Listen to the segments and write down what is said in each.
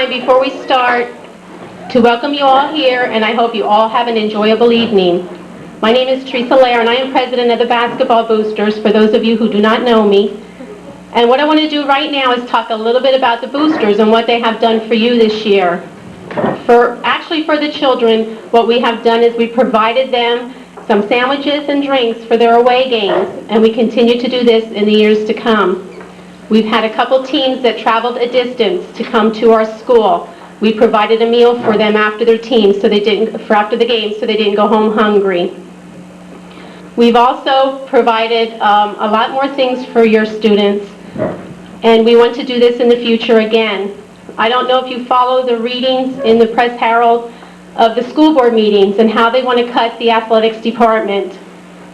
Before we start, to welcome you all here, and I hope you all have an enjoyable evening. My name is Teresa Lair, and I am president of the Basketball Boosters, for those of you who do not know me. And what I want to do right now is talk a little bit about the Boosters and what they have done for you this year. For the children, what we have done is we provided them some sandwiches and drinks for their away games, and we continue to do this in the years to come. We've had a couple teams that traveled a distance to come to our school. We provided a meal for them after their team, after the game, so they didn't go home hungry. We've also provided a lot more things for your students, and we want to do this in the future again. I don't know if you follow the readings in the Press Herald of the school board meetings and how they want to cut the athletics department.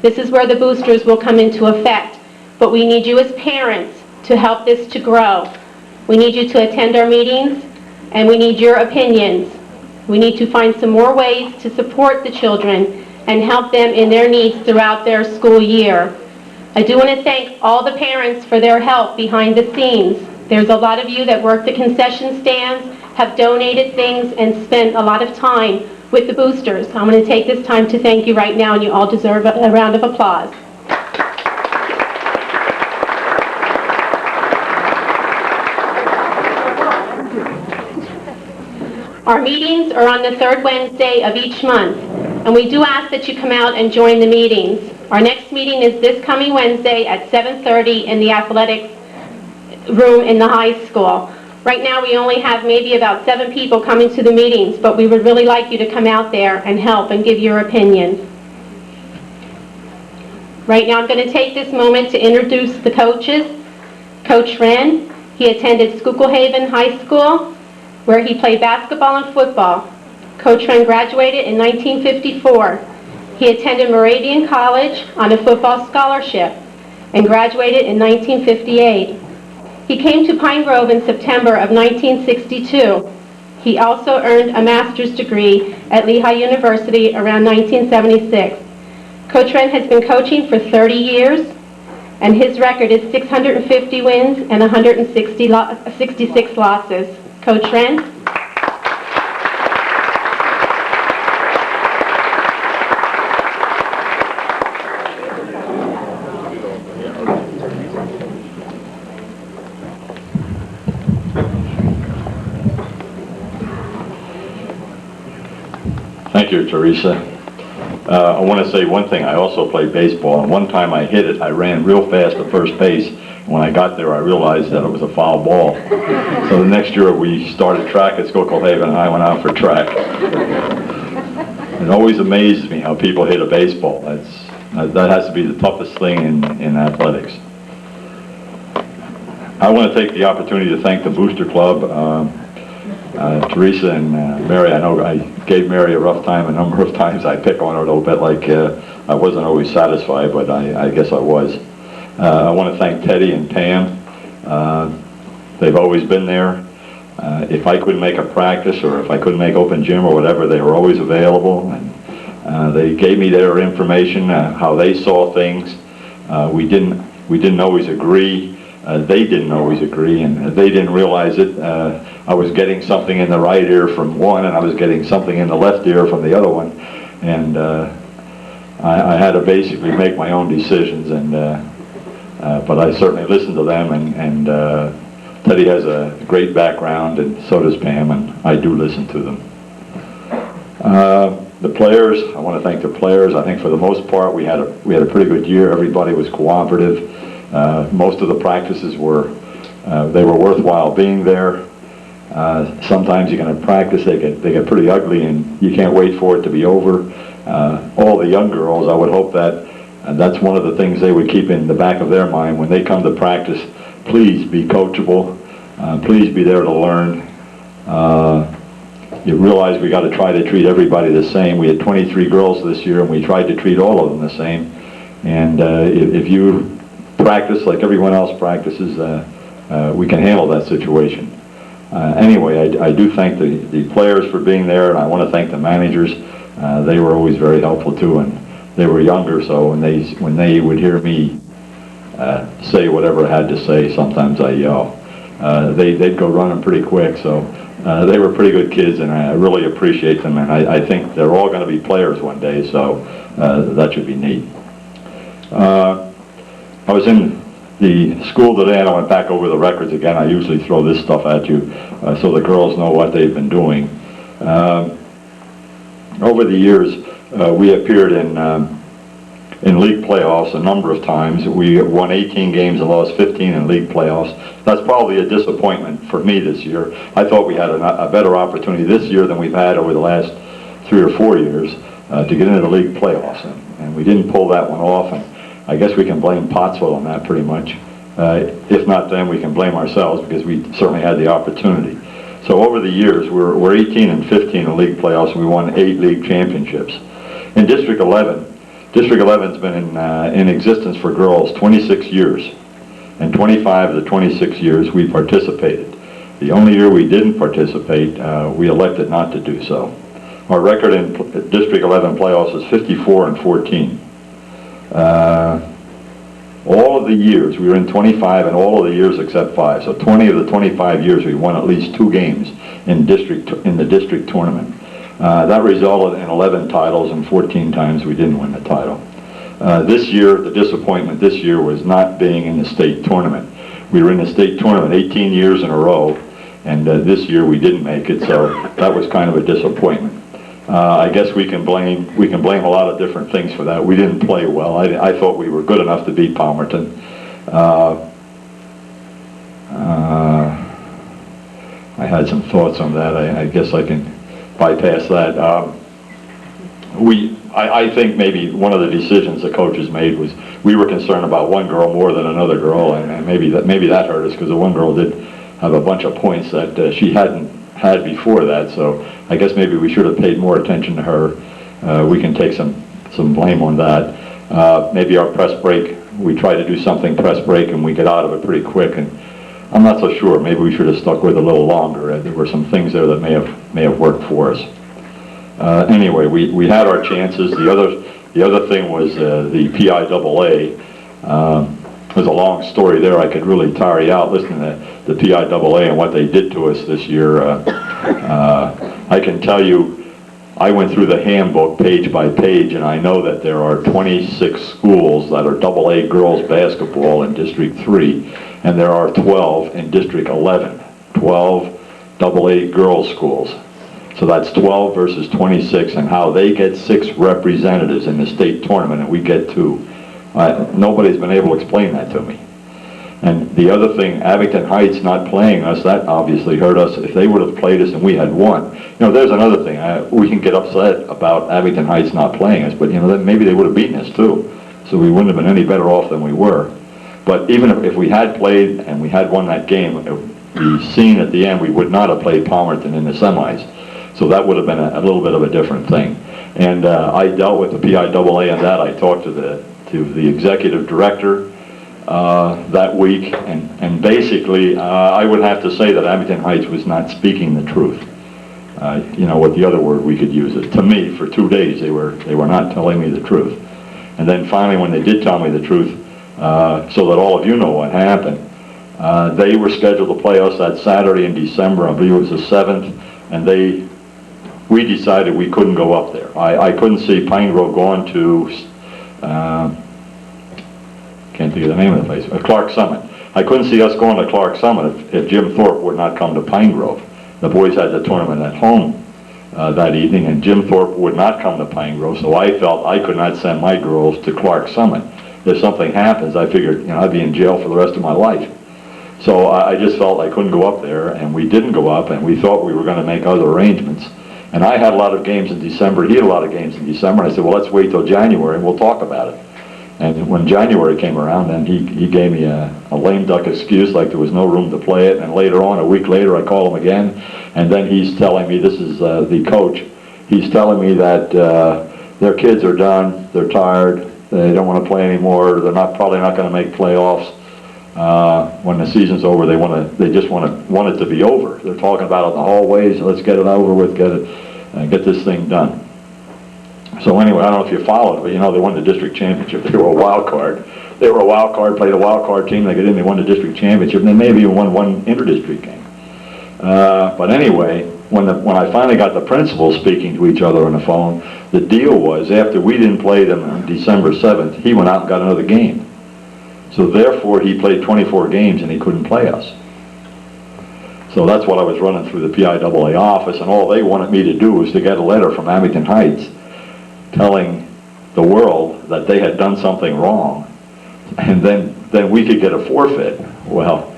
This is where the boosters will come into effect, but we need you as parents to help this to grow. We need you to attend our meetings, and we need your opinions. We need to find some more ways to support the children and help them in their needs throughout their school year. I do want to thank all the parents for their help behind the scenes. There's a lot of you that work the concession stands, have donated things, and spent a lot of time with the boosters. I'm going to take this time to thank you right now, and you all deserve a round of applause. Our meetings are on the third Wednesday of each month, and we do ask that you come out and join the meetings. Our next meeting is this coming Wednesday at 7:30 in the athletics room in the high school. Right now we only have maybe about 7 people coming to the meetings, but we would really like you to come out there and help and give your opinion. Right now I'm going to take this moment to introduce the coaches. Coach Wren, he attended Schuylkill High School, where he played basketball and football. Coach Wren graduated in 1954. He attended Moravian College on a football scholarship and graduated in 1958. He came to Pine Grove in September of 1962. He also earned a master's degree at Lehigh University around 1976. Coach Wren has been coaching for 30 years, and his record is 650 wins and 166 losses. Coach Wren. Thank you, Teresa. I want to say one thing. I also played baseball, and one time I hit it. I ran real fast to first base. When I got there, I realized that it was a foul ball. So the next year we started track at Schuylkill, and I went out for track. It always amazes me how people hit a baseball. That has to be the toughest thing in athletics. I want to take the opportunity to thank the Booster Club. Teresa and Mary, I know I gave Mary a rough time a number of times. I pick on her a little bit, like I wasn't always satisfied, but I guess I was. I want to thank Teddy and Pam. They've always been there. If I couldn't make a practice or if I couldn't make open gym or whatever, they were always available. And they gave me their information, how they saw things. We didn't always agree. They didn't always agree, and they didn't realize it. I was getting something in the right ear from one, and I was getting something in the left ear from the other one. And I had to basically make my own decisions, and but I certainly listened to them, and Teddy has a great background, and so does Pam, and I do listen to them. The players, I want to thank the players. I think for the most part we had a pretty good year. Everybody was cooperative. Most of the practices were they were worthwhile being there. Sometimes you're going to practice, they get pretty ugly, and you can't wait for it to be over. All the young girls, I would hope that that's one of the things they would keep in the back of their mind when they come to practice. Please be coachable. Please be there to learn. You realize we got to try to treat everybody the same. We had 23 girls this year, and we tried to treat all of them the same. And if you practice like everyone else practices, we can handle that situation. Anyway, I do thank the players for being there, and I want to thank the managers. They were always very helpful too, and they were younger, so when they would hear me say whatever I had to say, sometimes I yell. They'd go running pretty quick, so they were pretty good kids, and I really appreciate them, and I think they're all going to be players one day, so that should be neat. I was in the school today, and I went back over the records again. I usually throw this stuff at you so the girls know what they've been doing. Over the years, we appeared in league playoffs a number of times. We won 18 games and lost 15 in league playoffs. That's probably a disappointment for me this year. I thought we had a better opportunity this year than we've had over the last 3 or 4 years to get into the league playoffs, and we didn't pull that one off. And I guess we can blame Pottsville on that pretty much. If not them, we can blame ourselves because we certainly had the opportunity. So over the years, we're 18 and 15 in league playoffs, and we won 8 league championships. In District 11, District 11's been in existence for girls 26 years, and 25 of the 26 years we participated. The only year we didn't participate, we elected not to do so. Our record in District 11 playoffs is 54 and 14. All of the years, we were in 25, and all of the years except 5. So 20 of the 25 years, we won at least 2 games in the district tournament. That resulted in 11 titles, and 14 times we didn't win the title. This year, the disappointment this year was not being in the state tournament. We were in the state tournament 18 years in a row, and this year we didn't make it, so that was kind of a disappointment. I guess we can blame a lot of different things for that. We didn't play well. I thought we were good enough to beat Palmerton. I had some thoughts on that. I guess I can bypass that. I think maybe one of the decisions the coaches made was we were concerned about one girl more than another girl, and maybe that hurt us because the one girl did have a bunch of points that she hadn't had before that, so I guess maybe we should have paid more attention to her. We can take some blame on that. Maybe our press break, we tried to do something press break and we get out of it pretty quick, and I'm not so sure. Maybe we should have stuck with it a little longer. There were some things there that may have worked for us. Anyway, we had our chances. The other thing was the PIAA. There's a long story there. I could really tire you out listening to the PIAA and what they did to us this year. I can tell you, I went through the handbook page by page, and I know that there are 26 schools that are AA girls basketball in District 3, and there are 12 in District 11, 12 AA girls schools. So that's 12 versus 26, and how they get 6 representatives in the state tournament, and we get 2. Nobody's been able to explain that to me. And the other thing, Abington Heights not playing us, that obviously hurt us. If they would have played us and we had won, there's another thing. We can get upset about Abington Heights not playing us, but then maybe they would have beaten us too. So we wouldn't have been any better off than we were. But even if we had played and we had won that game, the scene at the end, we would not have played Palmerton in the semis. So that would have been a little bit of a different thing. And I dealt with the PIAA on that. I talked to the executive director that week, and basically I would have to say that Abington Heights was not speaking the truth. What the other word we could use it. To me, for 2 days they were not telling me the truth. And then finally when they did tell me the truth, so that all of you know what happened, they were scheduled to play us that Saturday in December. I believe it was the 7th, and we decided we couldn't go up there. I couldn't see Pine Grove going to can't think of the name of the place, Clark Summit. I couldn't see us going to Clark Summit if Jim Thorpe would not come to Pine Grove. The boys had the tournament at home that evening, and Jim Thorpe would not come to Pine Grove, so I felt I could not send my girls to Clark Summit. If something happens, I figured, I'd be in jail for the rest of my life. So I just felt I couldn't go up there, and we didn't go up, and we thought we were going to make other arrangements. And I had a lot of games in December. He had a lot of games in December. I said, well, let's wait till January, and we'll talk about it. And when January came around, then he gave me a lame duck excuse, like there was no room to play it. And later on, a week later, I call him again, and then he's telling me, this is the coach, he's telling me that their kids are done, they're tired, they don't want to play anymore, they're probably not going to make playoffs. When the season's over, they just want it to be over. They're talking about it in the hallways. Let's get it over with, get this thing done. So anyway, I don't know if you followed, but they won the district championship. They were a wild card. They were a wild card, played a wild card team. They got in, they won the district championship, and they maybe even won one inter-district game. But anyway, when I finally got the principals speaking to each other on the phone, the deal was after we didn't play them on December 7th, he went out and got another game. So therefore, he played 24 games and he couldn't play us. So that's what I was running through the PIAA office, and all they wanted me to do was to get a letter from Abington Heights telling the world that they had done something wrong, and then we could get a forfeit. Well,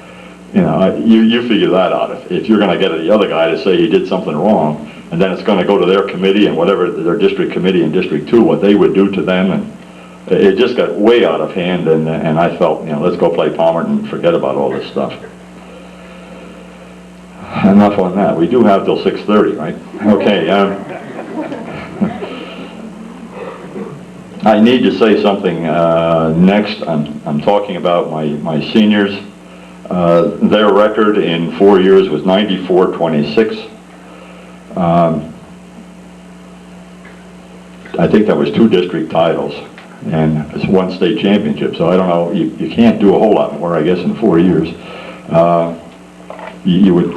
you figure that out. If you're going to get the other guy to say he did something wrong, and then it's going to go to their committee and whatever their district committee in District 2, what they would do to them, and it just got way out of hand, and I felt, let's go play Palmer and forget about all this stuff. Enough on that. We do have till 6:30, right? Okay. I need to say something next. I'm talking about my seniors. Their record in 4 years was 94-26. I think that was 2 district titles and it's 1 state championship. So I don't know. You can't do a whole lot more, I guess, in 4 years. You would,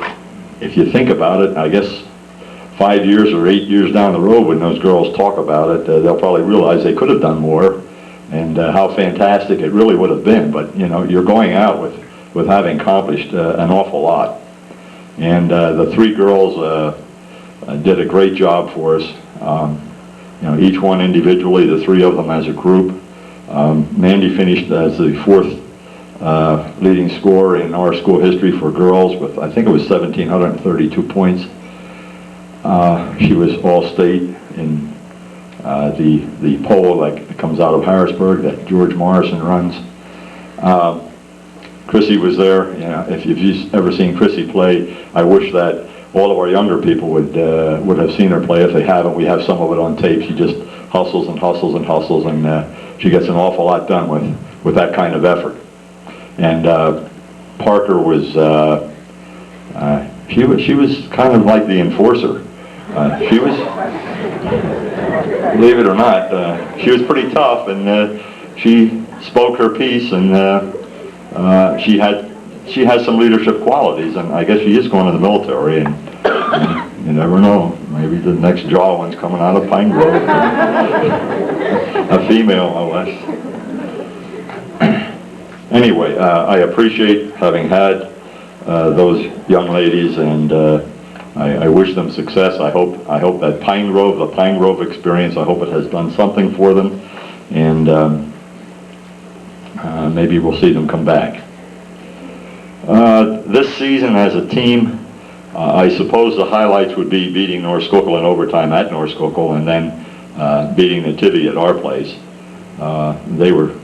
if you think about it, I guess 5 years or 8 years down the road, when those girls talk about it, they'll probably realize they could have done more, and how fantastic it really would have been. But you're going out with having accomplished an awful lot. And the 3 girls did a great job for us. Each one individually, the 3 of them as a group. Mandy finished as the 4th leading scorer in our school history for girls with, I think it was 1,732 points. She was all-state in the pole that comes out of Harrisburg that George Morrison runs. Chrissy was there. If you've ever seen Chrissy play, I wish that all of our younger people would have seen her play. If they haven't, we have some of it on tape. She just hustles and hustles and hustles, and she gets an awful lot done with that kind of effort. And Parker was she was kind of like the enforcer. She was, believe it or not, she was pretty tough, and she spoke her piece, and she has some leadership qualities, and I guess she is going to the military, and you never know, maybe the next jaw one's coming out of Pine Grove. A female, no less. Anyway, I appreciate having had those young ladies, and I wish them success. I hope that the Pine Grove experience, I hope it has done something for them, and maybe we'll see them come back. This season as a team, I suppose the highlights would be beating North Schuylkill in overtime at North Schuylkill, and then beating Nativity at our place. They were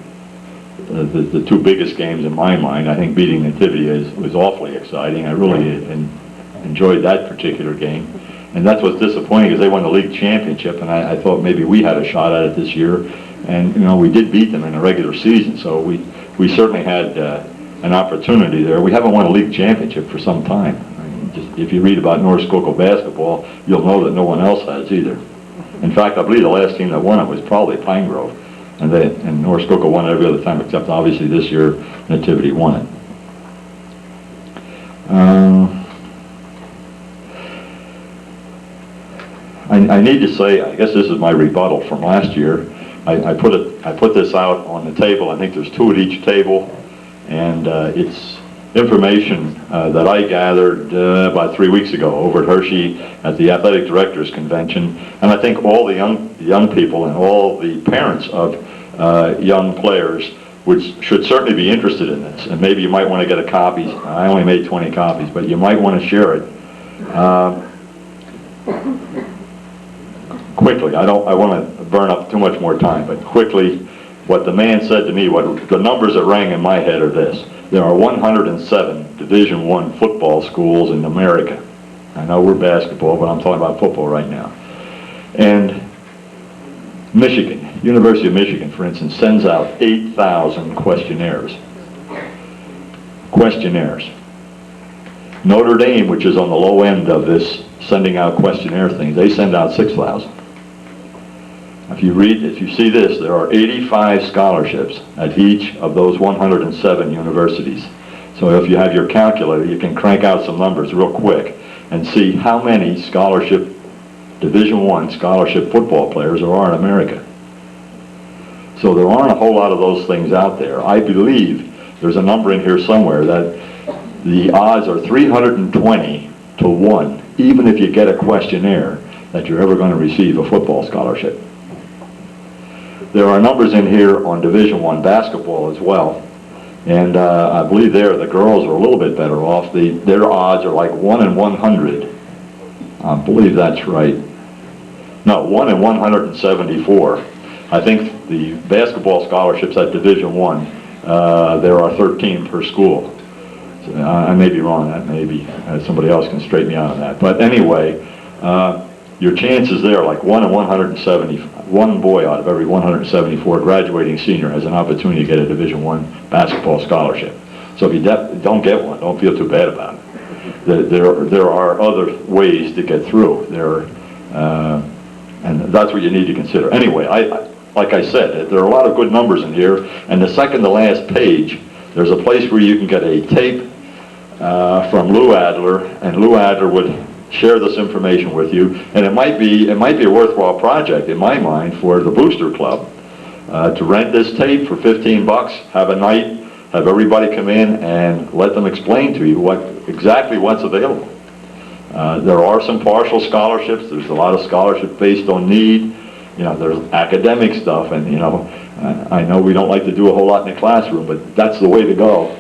the 2 biggest games in my mind. I think beating Nativity was awfully exciting. I really enjoyed that particular game, and that's what's disappointing, because they won the league championship, and I thought maybe we had a shot at it this year, and we did beat them in the regular season, so we certainly had an opportunity there. We haven't won a league championship for some time. Just if you read about North Schuylkill basketball, you'll know that no one else has either. In fact, I believe the last team that won it was probably Pine Grove, and North Schuylkill won it every other time, except obviously this year Nativity won it. I need to say, I guess this is my rebuttal from last year, I put this out on the table. I think there's 2 at each table, and it's information that I gathered about 3 weeks ago over at Hershey at the Athletic Directors Convention, and I think all the young people and all the parents of young players should certainly be interested in this, and maybe you might want to get a copy. I only made 20 copies, but you might want to share it. Quickly, I want to burn up too much more time, but quickly, what the man said to me, what the numbers that rang in my head are this. There are 107 Division I football schools in America. I know we're basketball, but I'm talking about football right now. And Michigan, University of Michigan, for instance, sends out 8,000 questionnaires. Notre Dame, which is on the low end of this sending out questionnaire thing, they send out 6,000. If you see this, there are 85 scholarships at each of those 107 universities. So if you have your calculator, you can crank out some numbers real quick and see how many Division I scholarship football players there are in America. So there aren't a whole lot of those things out there. I believe there's a number in here somewhere that the odds are 320 to 1, even if you get a questionnaire, that you're ever going to receive a football scholarship. There are numbers in here on Division I basketball as well, and I believe the girls are a little bit better off. Their odds are like 1 in 100. I believe that's right. No, 1 in 174. I think the basketball scholarships at Division I, there are 13 per school. So, I may be wrong. That may be. Somebody else can straighten me out on that. But anyway, your chances there, like 1 in 170, one boy out of every 174 graduating senior has an opportunity to get a Division I basketball scholarship. So if you don't get one, don't feel too bad about it. There are other ways to get through. And that's what you need to consider. Anyway, like I said, there are a lot of good numbers in here. And the second to last page, there's a place where you can get a tape from Lou Adler, and Lou Adler would share this information with you. And it might be a worthwhile project in my mind for the Booster Club to rent this tape for $15, have a night, have everybody come in and let them explain to you exactly what's available. There are some partial scholarships. There's a lot of scholarships based on need. There's academic stuff, and I know we don't like to do a whole lot in the classroom, but that's the way to go.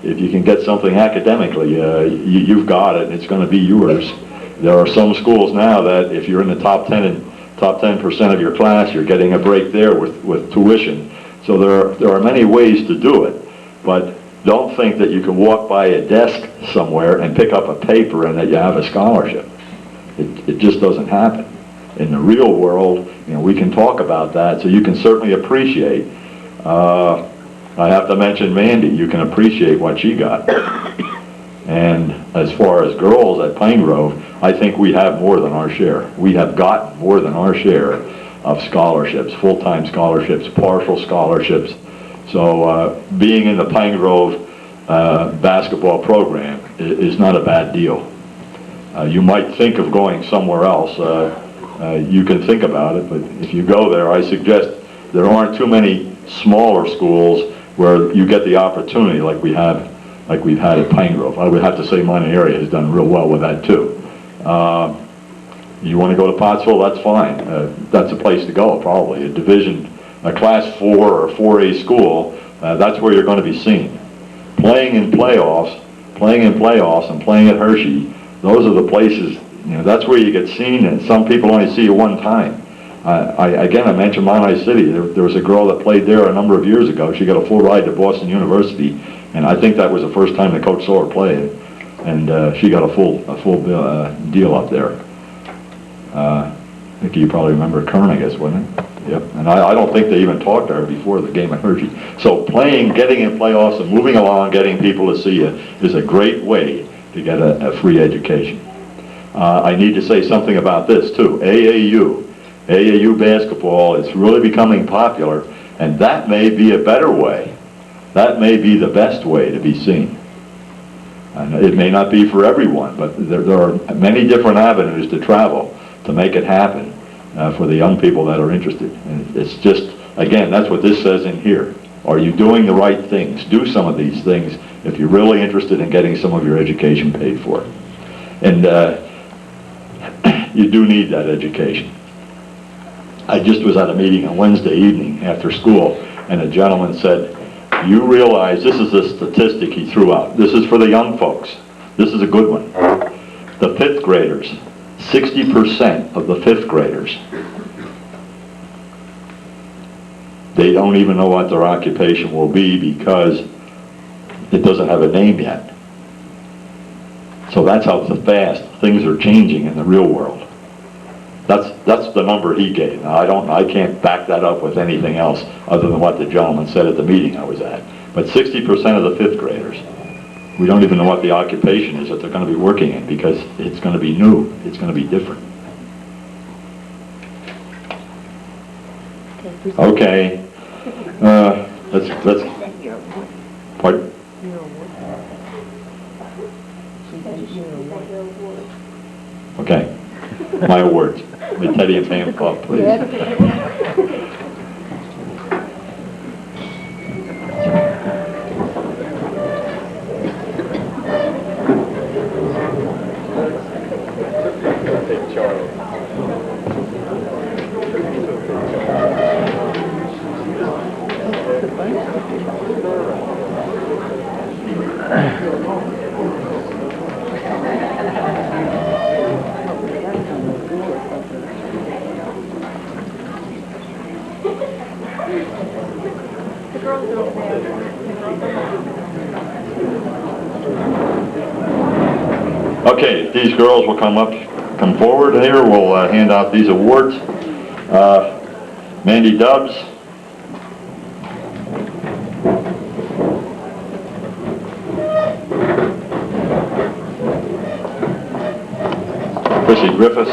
If you can get something academically, you've got it, and it's going to be yours. There are some schools now that if you're in the top 10% of your class, you're getting a break there with tuition. So there are many ways to do it, but don't think that you can walk by a desk somewhere and pick up a paper and that you have a scholarship. It just doesn't happen. In the real world, we can talk about that, so you can certainly appreciate. I have to mention Mandy. You can appreciate what she got. And as far as girls at Pine Grove, I think we have more than our share. We have gotten more than our share of scholarships, full-time scholarships, partial scholarships. So being in the Pine Grove basketball program is not a bad deal. You might think of going somewhere else. You can think about it, but if you go there, I suggest there aren't too many smaller schools where you get the opportunity like we've had at Pine Grove. I would have to say Monterey has done real well with that too. You want to go to Pottsville, that's fine. That's a place to go, probably. A Class 4 or 4A school, that's where you're going to be seen. Playing in playoffs and playing at Hershey, those are the places, that's where you get seen, and some people only see you one time. I mentioned Monterey City. There was a girl that played there a number of years ago. She got a full ride to Boston University, and I think that was the first time the coach saw her play, and she got a full deal up there. I think you probably remember Kern, I guess, wasn't it? Yep. And I don't think they even talked to her before the game at Hershey. So getting in playoffs and moving along, getting people to see you is a great way to get a free education. I need to say something about this too. AAU basketball is really becoming popular, and that may be a better way. That may be the best way to be seen. And it may not be for everyone, but there are many different avenues to travel to make it happen. for the young people that are interested. And it's just, again, that's what this says in here. Are you doing the right things? Do some of these things if you're really interested in getting some of your education paid for. And you do need that education. I just was at a meeting on Wednesday evening after school, and a gentleman said, you realize, this is a statistic he threw out, this is for the young folks, this is a good one. The fifth graders, 60% of the fifth graders, they don't even know what their occupation will be because it doesn't have a name yet. So that's how fast things are changing in the real world. That's the number he gave. Now I can't back that up with anything else other than what the gentleman said at the meeting I was at. But 60% of the fifth graders, we don't even know what the occupation is that they're going to be working in because it's going to be new. It's going to be different. Okay. Let's. Pardon? Okay. My awards. The Teddy and Pam Club, please. Okay, these girls will come forward here. We'll hand out these awards. Mandy Dubs. Chrissy Griffiths.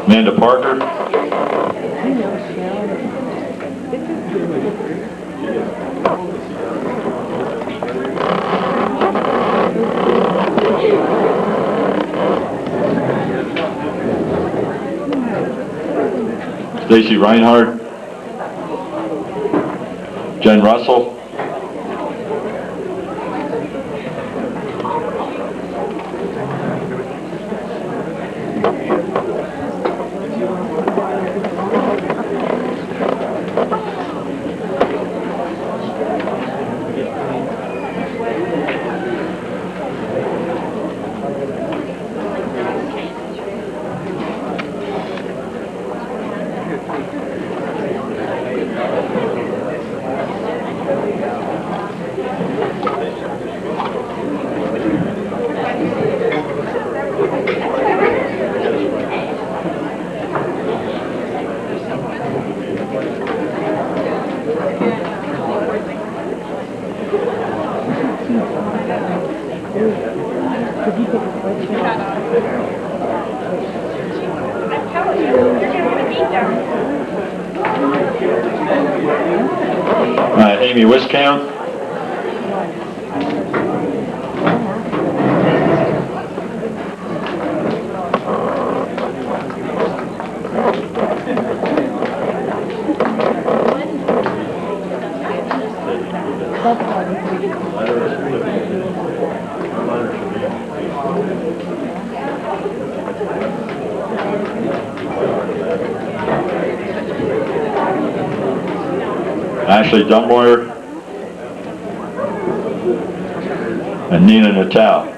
Amanda Parker. Stacy Reinhardt. Jen Russell. Amy Wiscamp. Ashley Dunmoyer. and Nina Natal.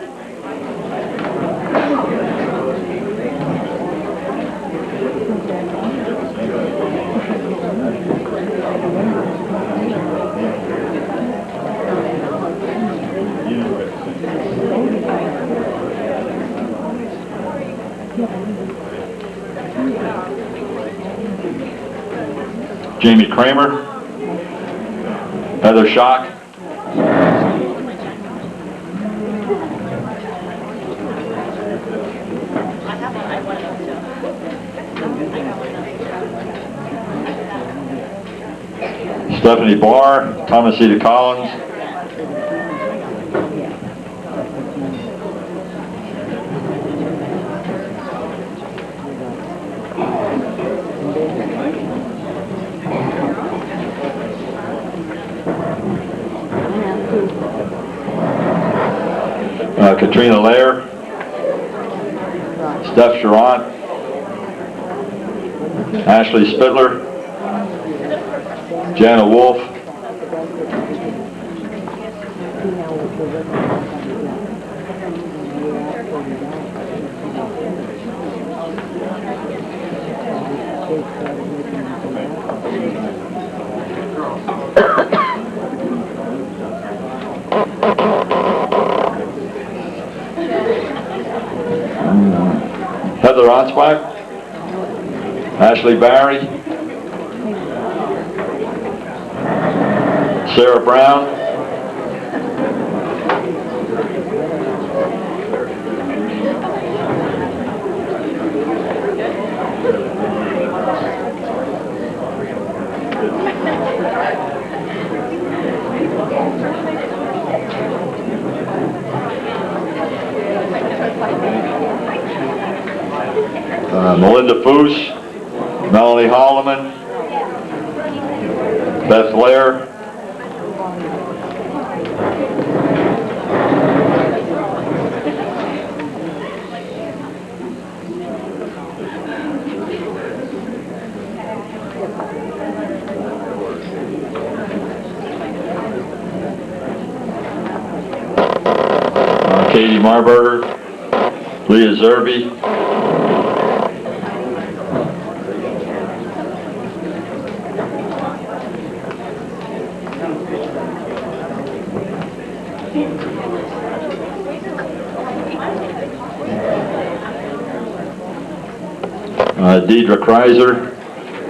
Jamie Kramer, Heather Schock, Stephanie Barr, Thomasita Collins, Katrina Lair, Steph Charant, Ashley Spitler, Jana Wolf, Heather Ansbach, Ashley Barry, Sarah Brown, Melinda Foose, Melanie Holloman, Beth Lair, Katie Marburger, Leah Zerby, Deidre Kreiser,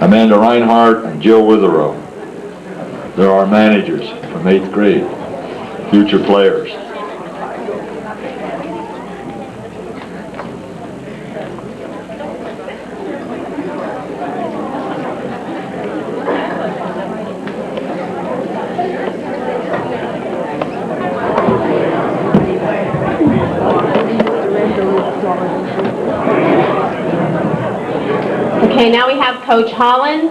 Amanda Reinhardt, and Jill Witherow. They're our managers from 8th grade, future players. Okay, now we have Coach Holland.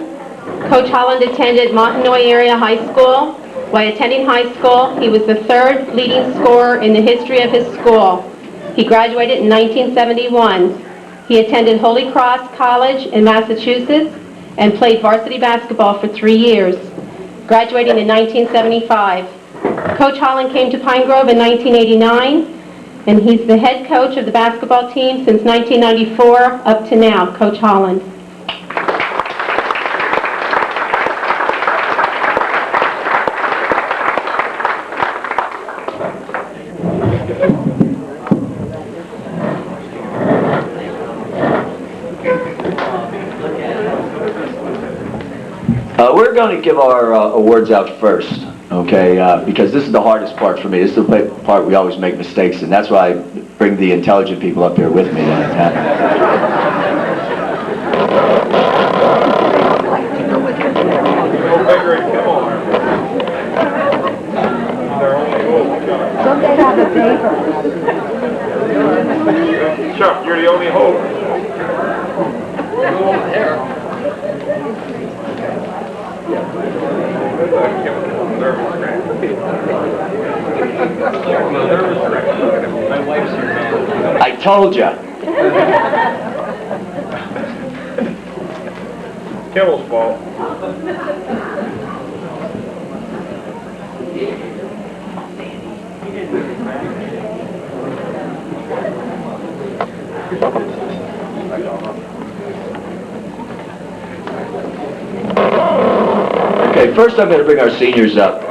Coach Holland attended Montanoy Area High School. While attending high school, he was the third leading scorer in the history of his school. He graduated in 1971. He attended Holy Cross College in Massachusetts and played varsity basketball for 3 years, graduating in 1975. Coach Holland came to Pine Grove in 1989, and he's the head coach of the basketball team since 1994 up to now. Coach Holland. We're going to give our awards out first, okay, because this is the hardest part for me. This is the part we always make mistakes, and that's why I bring the intelligent people up here with me. Someday have a paper. Chuck, you're the only hope. I told you. Kimmel's fault. Okay, first I'm going to bring our seniors up.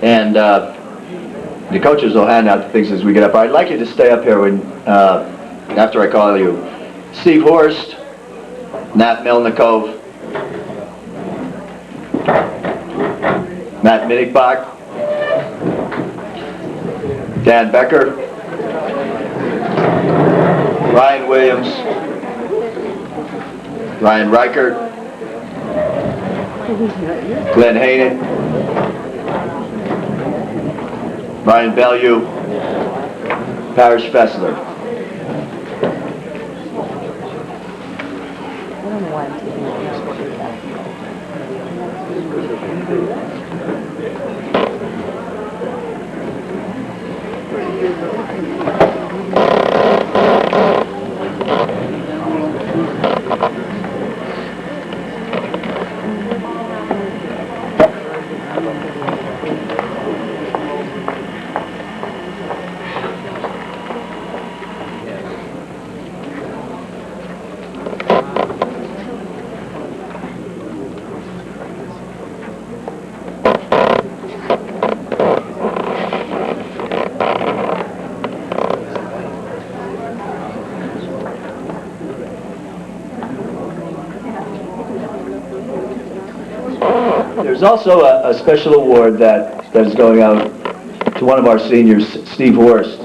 And the coaches will hand out the things as we get up. I'd like you to stay up here when, after I call you. Steve Horst, Nat Melnikov, Matt Minigbach, Dan Becker, Ryan Williams, Ryan Reichert, Glenn Haney, Brian Bellew, Parrish Fessler. There's also a special award that is going out to one of our seniors, Steve Horst.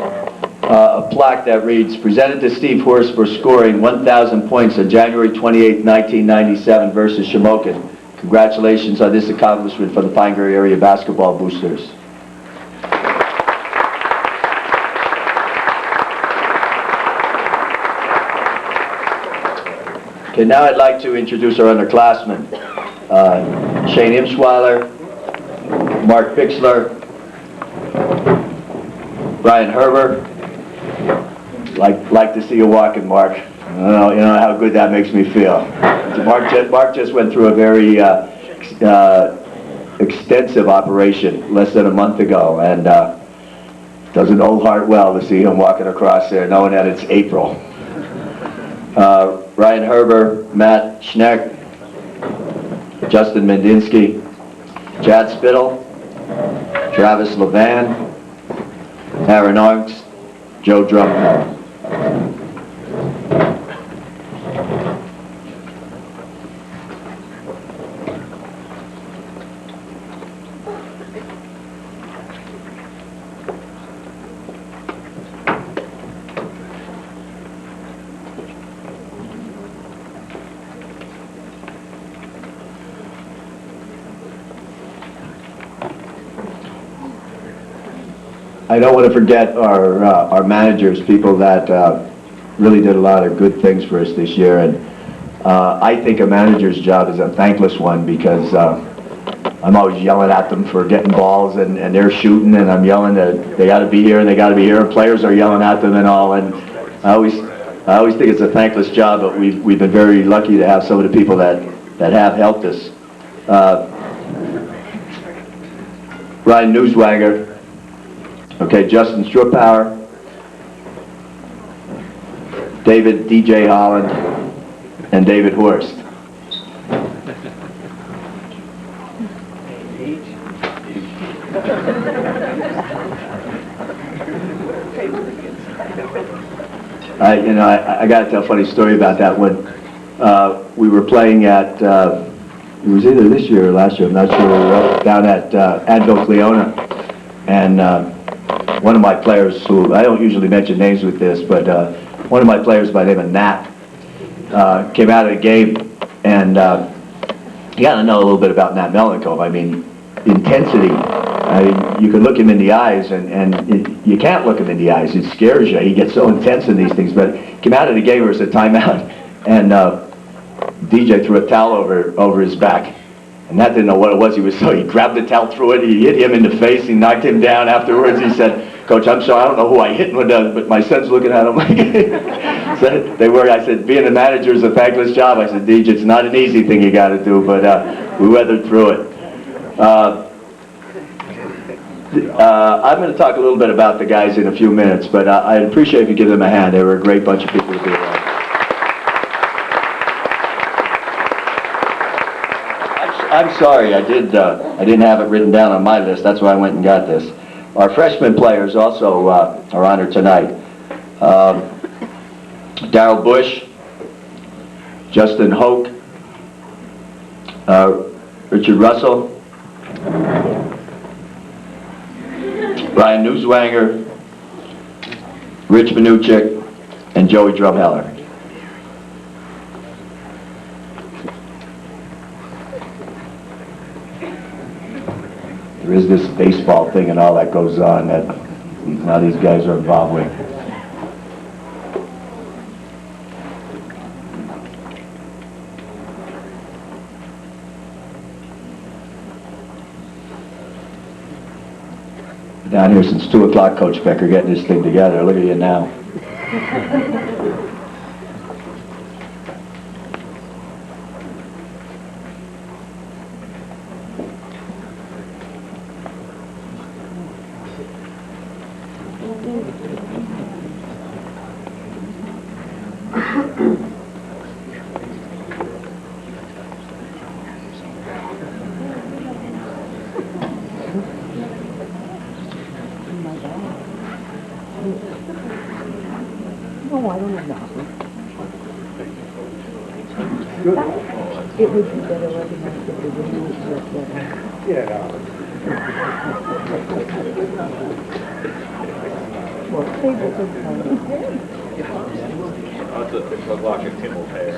A plaque that reads, presented to Steve Horst for scoring 1,000 points on January 28, 1997 versus Shamokin. Congratulations on this accomplishment for the Pine Gary Area Basketball Boosters. Okay, now I'd like to introduce our underclassmen. Shane Imschweiler, Mark Bixler, Brian Herber. Like to see you walking, Mark. You know how good that makes me feel. Mark just went through a very extensive operation less than a month ago, and does an old heart well to see him walking across there knowing that it's April. Ryan Herber, Matt Schneck, Justin Mendinsky, Chad Spittle, Travis Levan, Aaron Arnks, Joe Drummond. I don't want to forget our managers, people that really did a lot of good things for us this year. And I think a manager's job is a thankless one because I'm always yelling at them for getting balls and they're shooting, and I'm yelling that they got to be here and they got to be here. And players are yelling at them and all. And I always think it's a thankless job, but we've been very lucky to have some of the people that have helped us. Ryan Newswager. Okay, Justin Strupauer, David D.J. Holland, and David Horst. I got to tell a funny story about that. When we were playing at, it was either this year or last year, I'm not sure, down at Advil Cleona, and one of my players, who I don't usually mention names with this, but one of my players by the name of Nat came out of the game, and you got to know a little bit about Nat Melnikov. I mean, intensity. You can look him in the eyes, and you can't look him in the eyes. It scares you. He gets so intense in these things. But he came out of the game, it was a timeout, and DJ threw a towel over his back. And Nat didn't know what it was. He grabbed the towel, threw it, he hit him in the face, he knocked him down. Afterwards he said, "Coach, I'm sorry, I don't know who I hit, but my son's looking at him like," so they were. I said, being a manager is a thankless job. I said, DJ, it's not an easy thing you got to do, but we weathered through it. I'm going to talk a little bit about the guys in a few minutes, but I'd appreciate if you give them a hand. They were a great bunch of people to be around. I'm sorry, I didn't have it written down on my list, that's why I went and got this. Our freshman players also are honored tonight. Darrell Bush, Justin Hoke, Richard Russell, Ryan Newswanger, Rich Minuchik, and Joey Drumheller. There is this baseball thing and all that goes on that now these guys are involved with. Down here since 2 o'clock, Coach Becker, getting this thing together. Look at you now. No, I don't know. It would be better organized if the rules were better. Yeah. Well, tables are fine. That's a lock and Timmel pair.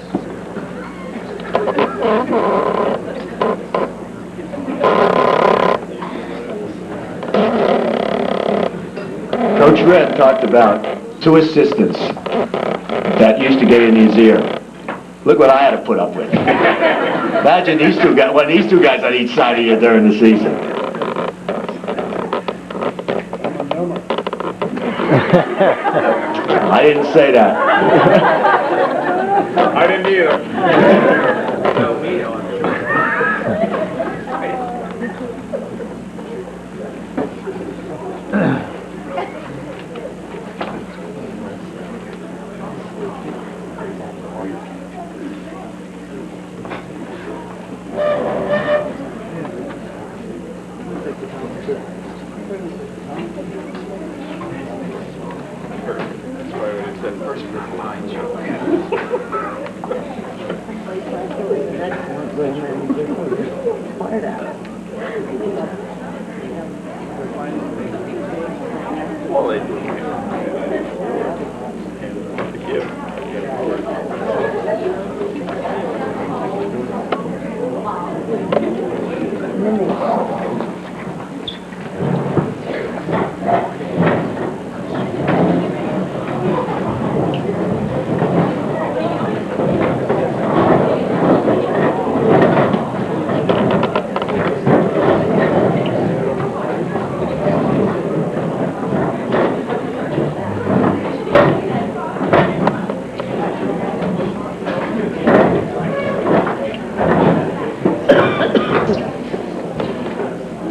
Coach Red talked about 2 assistants that used to get in his ear. Look what I had to put up with. Imagine these two guys on each side of you during the season. I didn't say that. I didn't either.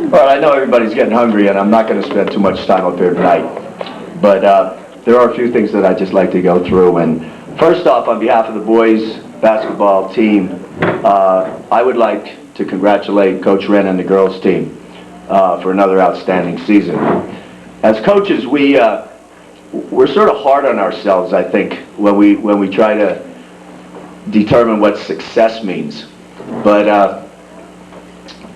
Well, I know everybody's getting hungry, and I'm not going to spend too much time up here tonight. But there are a few things that I'd just like to go through. And first off, on behalf of the boys basketball team, I would like to congratulate Coach Wren and the girls team for another outstanding season. As coaches, we're sort of hard on ourselves, I think, when we try to determine what success means. But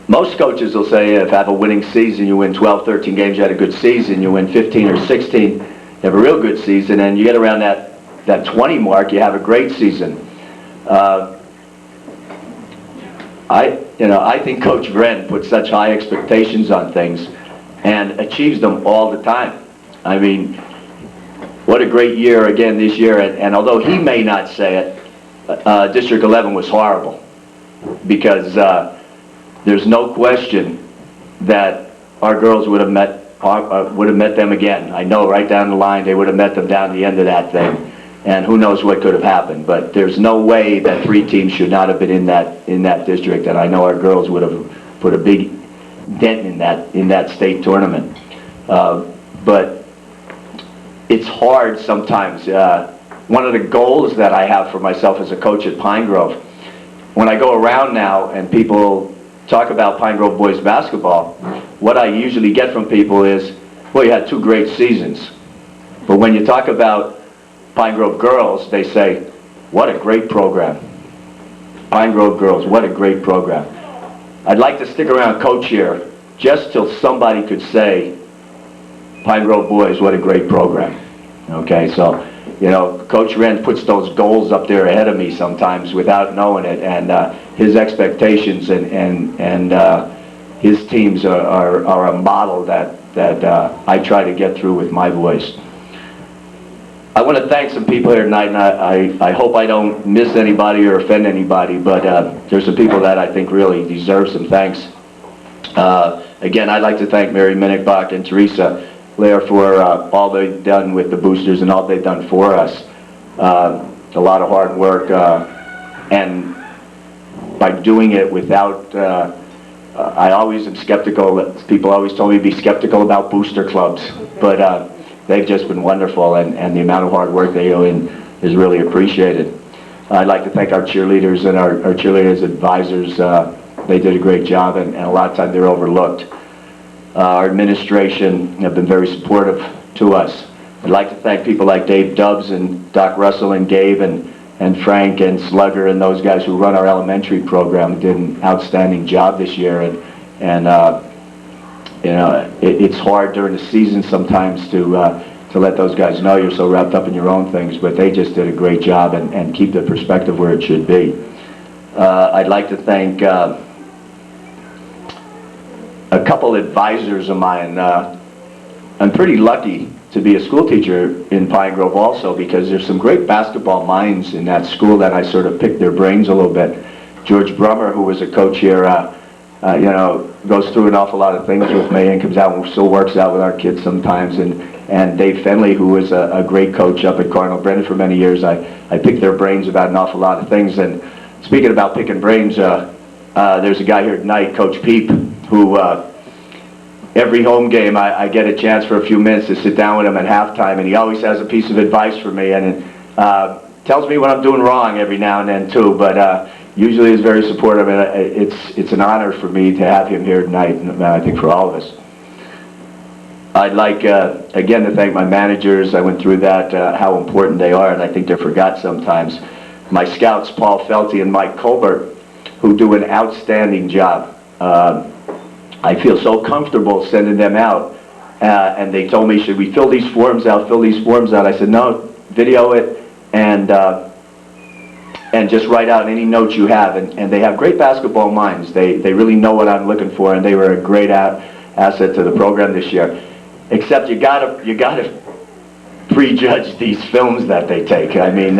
most coaches will say if you have a winning season, you win 12, 13 games, you had a good season. You win 15 or 16, you have a real good season. And you get around that 20 mark, you have a great season. I think Coach Wren puts such high expectations on things and achieves them all the time. I mean, what a great year again this year. And although he may not say it, District 11 was horrible because there's no question that our girls would have met them again. I know right down the line they would have met them down the end of that thing, and who knows what could have happened. But there's no way that 3 teams should not have been in that district, and I know our girls would have put a big dent in that state tournament. But it's hard sometimes. One of the goals that I have for myself as a coach at Pine Grove, when I go around now and people talk about Pine Grove boys basketball, what I usually get from people is, well, you had 2 great seasons. But when you talk about Pine Grove girls, they say, what a great program. Pine Grove girls, what a great program. I'd like to stick around coach here just till somebody could say, Pine Grove boys, what a great program. Okay, so, you know, Coach Wren puts those goals up there ahead of me sometimes without knowing it, and his expectations and his teams are a model that I try to get through with my voice. I want to thank some people here tonight, and I hope I don't miss anybody or offend anybody, but there's some people that I think really deserve some thanks. Again, I'd like to thank Mary Minickbach and Teresa Lair for all they've done with the boosters and all they've done for us. A lot of hard work, and by doing it without, I always am skeptical. People always told me to be skeptical about booster clubs, but they've just been wonderful, and the amount of hard work they do is really appreciated. I'd like to thank our cheerleaders and our cheerleaders advisors. They did a great job, and a lot of times they're overlooked. Our administration have been very supportive to us. I'd like to thank people like Dave Dubbs and Doc Russell and Gabe and Frank and Slugger and those guys who run our elementary program. Did an outstanding job this year, and you know, it's hard during the season sometimes to let those guys know you're so wrapped up in your own things, but they just did a great job and keep the perspective where it should be. I'd like to thank a couple advisors of mine. I'm pretty lucky to be a school teacher in Pine Grove also, because there's some great basketball minds in that school that I sort of picked their brains a little bit. George Brummer, who was a coach here, you know, goes through an awful lot of things with me and comes out and still works out with our kids sometimes. And Dave Fenley, who was a great coach up at Cardinal Brennan for many years, I picked their brains about an awful lot of things. And speaking about picking brains, there's a guy here tonight, Coach Peep, who every home game I get a chance for a few minutes to sit down with him at halftime, and he always has a piece of advice for me, and tells me what I'm doing wrong every now and then too, but usually is very supportive, and it's an honor for me to have him here tonight, and I think for all of us. I'd like, again, to thank my managers. I went through that, how important they are, and I think they're forgot sometimes. My scouts, Paul Felty and Mike Colbert, who do an outstanding job. I feel so comfortable sending them out, and they told me, should we fill these forms out, I said, no, video it, and just write out any notes you have, and they have great basketball minds. They really know what I'm looking for, and they were a great asset to the program this year. Except you gotta prejudge these films that they take. I mean,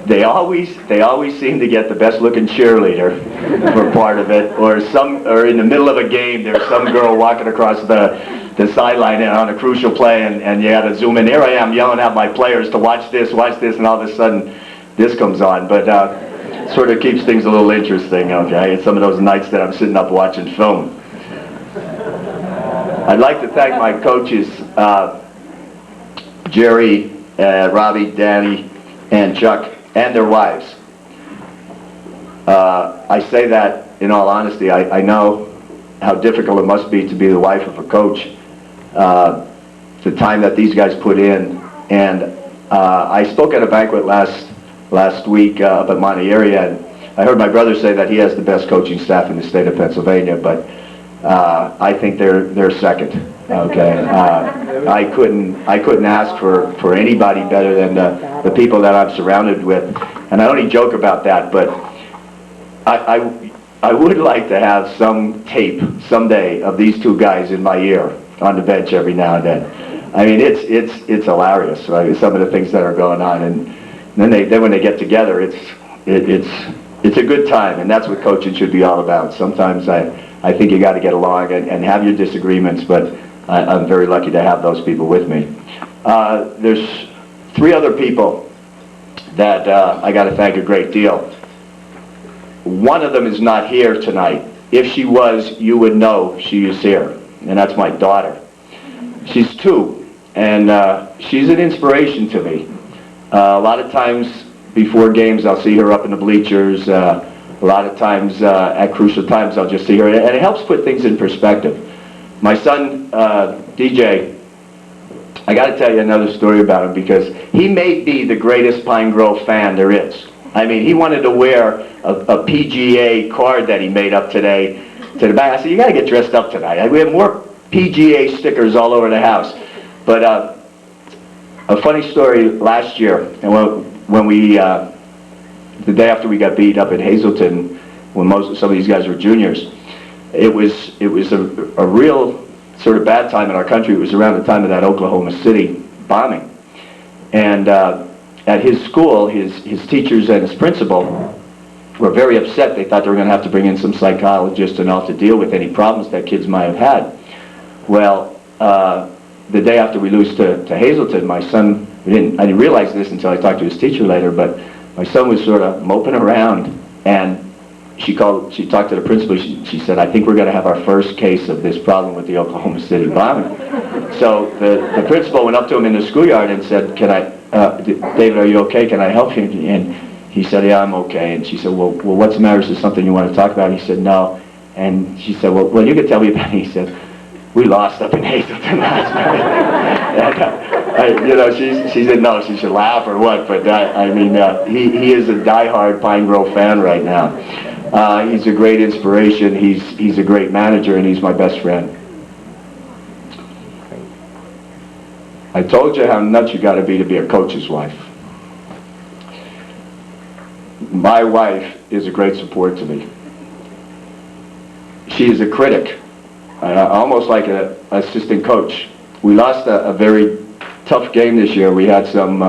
they always seem to get the best looking cheerleader for part of it, or in the middle of a game there's some girl walking across the sideline on a crucial play, and you gotta zoom in. Here I am yelling at my players to watch this, and all of a sudden this comes on, but sort of keeps things a little interesting, okay? It's some of those nights that I'm sitting up watching film. I'd like to thank my coaches, Jerry, Robbie, Danny, and Chuck, and their wives. I say that in all honesty. I know how difficult it must be to be the wife of a coach. The time that these guys put in, and I spoke at a banquet last week up at Monterey, and I heard my brother say that he has the best coaching staff in the state of Pennsylvania, but I think they're second. Okay, I couldn't ask for anybody better than the people that I'm surrounded with, and I only joke about that, but I would like to have some tape someday of these two guys in my ear on the bench every now and then. I mean, it's hilarious, right? Some of the things that are going on, and then when they get together, it's a good time, and that's what coaching should be all about. Sometimes I think you got to get along and have your disagreements, but I'm very lucky to have those people with me. There's 3 other people that I got to thank a great deal. One of them is not here tonight. If she was, you would know she is here, and that's my daughter. She's 2, and she's an inspiration to me. A lot of times before games, I'll see her up in the bleachers, A lot of times, at crucial times, I'll just see her, and it helps put things in perspective. My son, DJ, I got to tell you another story about him, because he may be the greatest Pine Grove fan there is. I mean, he wanted to wear a PGA card that he made up today to the back. I said, you got to get dressed up tonight. We have more PGA stickers all over the house. But a funny story last year, and when we, the day after we got beat up at Hazleton, when some of these guys were juniors, it was a real sort of bad time in our country. It was around the time of that Oklahoma City bombing. And at his school, his teachers and his principal were very upset. They thought they were going to have to bring in some psychologists and all to deal with any problems that kids might have had. Well, the day after we lose to Hazleton, my son, I didn't realize this until I talked to his teacher later, but my son was sort of moping around, and she talked to the principal. She said, I think we're going to have our first case of this problem with the Oklahoma City bombing. So the principal went up to him in the schoolyard and said, David, are you okay? Can I help you? And he said, yeah, I'm okay. And she said, well, what's the matter? Is there something you want to talk about? He said, no. And she said, well, you can tell me about it. He said, we lost up in Hazleton last night. And, she didn't know if she should laugh or what, but he is a diehard Pine Grove fan right now. He's a great inspiration. He's a great manager, and he's my best friend. I told you how nuts you got to be a coach's wife. My wife is a great support to me. She is a critic, almost like an assistant coach. We lost a very tough game this year. We had some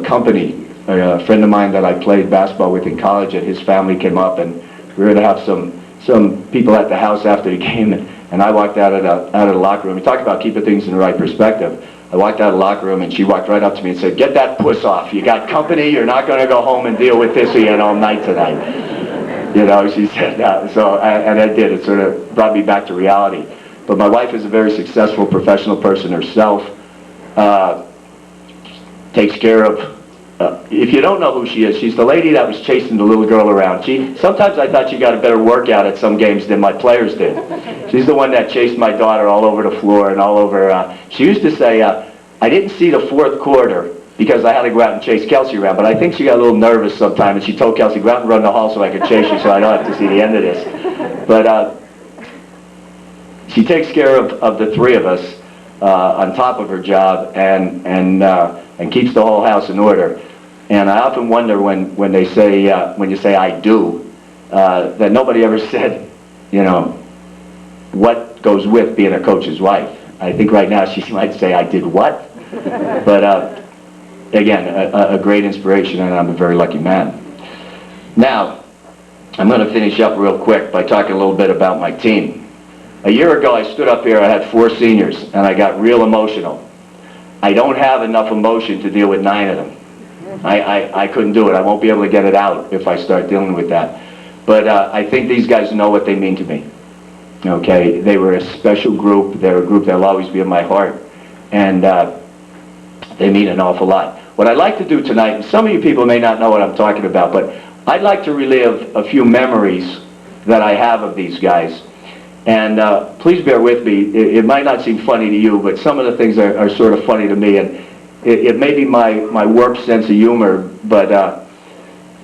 company. A friend of mine that I played basketball with in college, and his family came up, and we were going to have some people at the house after the game, and I walked out of the locker room. We talked about keeping things in the right perspective. I walked out of the locker room, and she walked right up to me and said, get that puss off. You got company. You're not going to go home and deal with this again all night tonight. She said that. And I did. It sort of brought me back to reality. But my wife is a very successful professional person herself. Takes care of, if you don't know who she is, she's the lady that was chasing the little girl around. Sometimes I thought she got a better workout at some games than my players did. She's the one that chased my daughter all over the floor and all over. She used to say, I didn't see the fourth quarter because I had to go out and chase Kelsey around, but I think she got a little nervous sometime, and she told Kelsey, go out and run the hall so I could chase you so I don't have to see the end of this. But she takes care of the three of us on top of her job, and keeps the whole house in order. And I often wonder when they say, when you say I do, that nobody ever said, what goes with being a coach's wife. I think right now she might say I did what? But again, a great inspiration, and I'm a very lucky man. Now, I'm going to finish up real quick by talking a little bit about my team. A year ago, I stood up here, I had 4 seniors, and I got real emotional. I don't have enough emotion to deal with 9 of them. I couldn't do it. I won't be able to get it out if I start dealing with that. But I think these guys know what they mean to me. Okay, they were a special group. They're a group that will always be in my heart. And they mean an awful lot. What I'd like to do tonight, and some of you people may not know what I'm talking about, but I'd like to relive a few memories that I have of these guys. And please bear with me. It might not seem funny to you, but some of the things are sort of funny to me. And it may be my warped sense of humor, but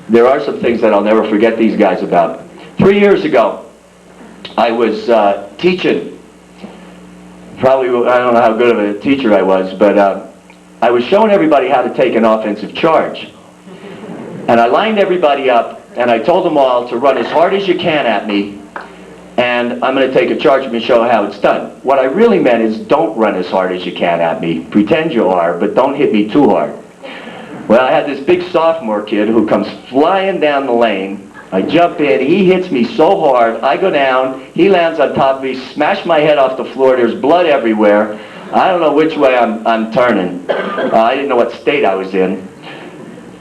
there are some things that I'll never forget these guys about. 3 years ago, I was teaching. Probably, I don't know how good of a teacher I was, but I was showing everybody how to take an offensive charge. And I lined everybody up, and I told them all to run as hard as you can at me, and I'm going to take a charge and show how it's done. What I really meant is don't run as hard as you can at me. Pretend you are, but don't hit me too hard. Well, I had this big sophomore kid who comes flying down the lane. I jump in, he hits me so hard, I go down, he lands on top of me, smash my head off the floor, there's blood everywhere. I don't know which way I'm turning. I didn't know what state I was in.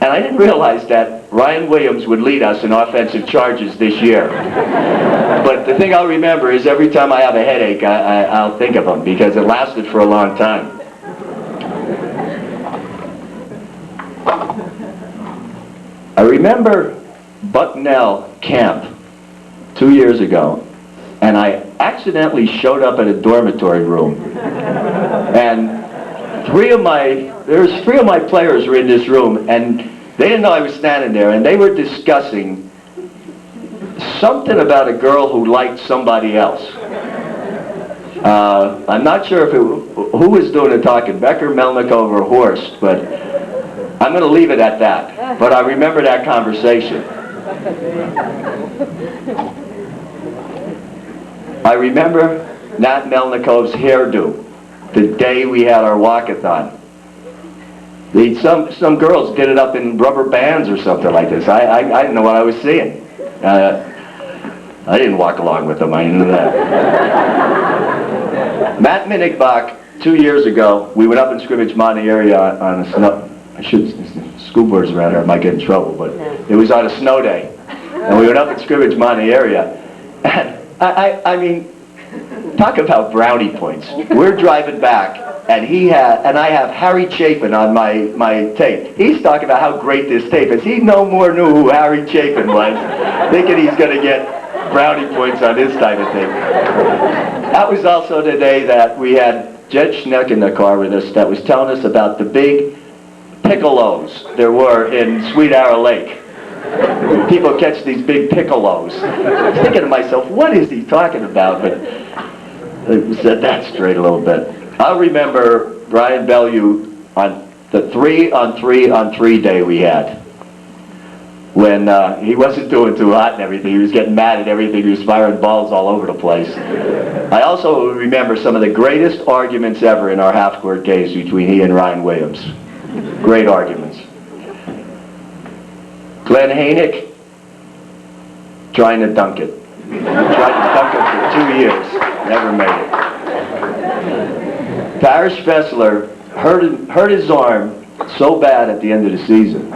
And I didn't realize that Ryan Williams would lead us in offensive charges this year. But the thing I'll remember is every time I have a headache, I'll think of him, because it lasted for a long time. I remember Bucknell camp 2 years ago, and I accidentally showed up at a dormitory room, and three of my players were in this room, and they didn't know I was standing there, and they were discussing something about a girl who liked somebody else. I'm not sure who was doing the talking, Becker, Melnikov, or Horst, but I'm going to leave it at that. But I remember that conversation. I remember Nat Melnikov's hairdo the day we had our walkathon. Some girls did it up in rubber bands or something like this. I didn't know what I was seeing. I didn't walk along with them, I knew that. Matt Minigbach, 2 years ago, we went up in scrimmage Monte area on a snow, school boards around here, I might get in trouble, but it was on a snow day. And we went up in scrimmage Monte area, and I mean, talk about brownie points. We're driving back, and I have Harry Chapin on my tape. He's talking about how great this tape is. He no more knew who Harry Chapin was, thinking he's going to get brownie points on this type of thing. That was also the day that we had Jed Schneck in the car with us that was telling us about the big piccolos there were in Sweet Arrow Lake. People catch these big piccolos. I was thinking to myself, what is he talking about? But I set that straight a little bit. I remember Brian Bellew on the 3-on-3-on-3 day we had, when he wasn't doing too hot and everything. He was getting mad at everything. He was firing balls all over the place. I also remember some of the greatest arguments ever in our half-court games between he and Ryan Williams. Great arguments. Glenn Haynick trying to dunk it. Tried to dunk it for 2 years. Never made it. Parrish Fessler hurt his arm so bad at the end of the season.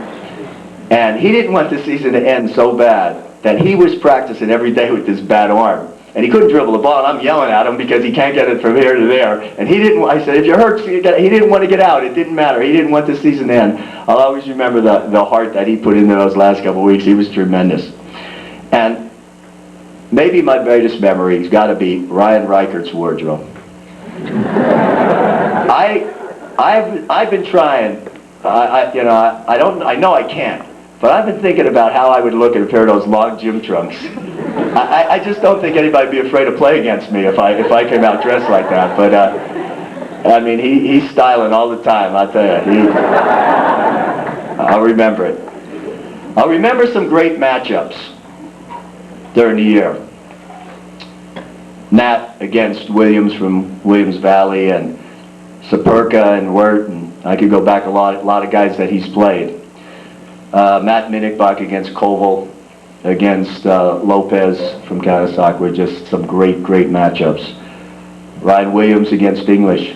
And he didn't want the season to end so bad that he was practicing every day with this bad arm. And he couldn't dribble the ball, and I'm yelling at him because he can't get it from here to there. And I said, if you're hurt, he didn't want to get out. It didn't matter. He didn't want the season to end. I'll always remember the heart that he put into those last couple of weeks. He was tremendous. And maybe my greatest memory has got to be Ryan Reichert's wardrobe. I've been trying. I know I can't. But I've been thinking about how I would look in a pair of those long gym trunks. I just don't think anybody'd be afraid to play against me if I came out dressed like that. But I mean, he's styling all the time. I'll tell you. I'll remember it. I'll remember some great matchups during the year. Nat against Williams from Williams Valley, and Saperka and Wirt, and I could go back a lot of guys that he's played. Matt Minigbach against Koval, against Lopez from Catasauqua were just some great matchups. Ryan Williams against English.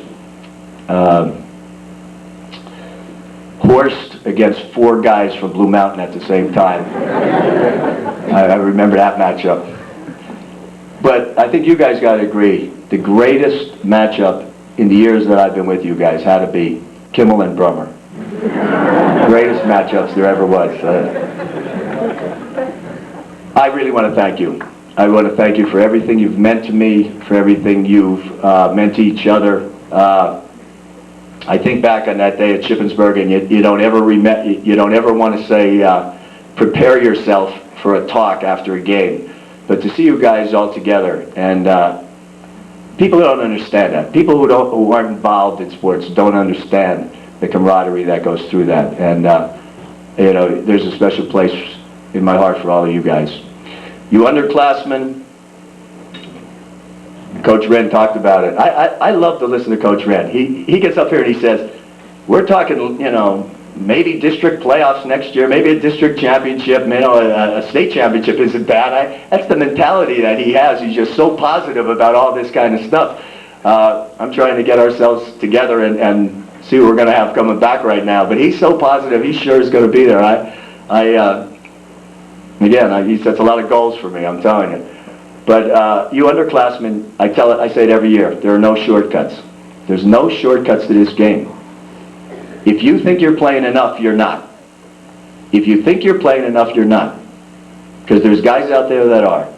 Horst against 4 guys from Blue Mountain at the same time. I remember that matchup. But I think you guys got to agree, the greatest matchup in the years that I've been with you guys had to be Kimmel and Brummer. Greatest matchups there ever was. I really want to thank you. I want to thank you for everything you've meant to me, for everything you've meant to each other. I think back on that day at Shippensburg, and you don't ever want to say prepare yourself for a talk after a game, but to see you guys all together, and people don't understand that. People who aren't involved in sports don't understand the camaraderie that goes through that, and there's a special place in my heart for all of you guys. You underclassmen, Coach Wren talked about it. I love to listen to Coach Wren. He gets up here and he says, we're talking, maybe district playoffs next year, maybe a district championship, a state championship isn't bad. That's the mentality that he has. He's just so positive about all this kind of stuff. I'm trying to get ourselves together and see what we're going to have coming back right now. But he's so positive. He sure is going to be there. He sets a lot of goals for me, I'm telling you. But you underclassmen, I say it every year, there are no shortcuts. There's no shortcuts to this game. If you think you're playing enough, you're not. If you think you're playing enough, you're not. because there's guys out there that are.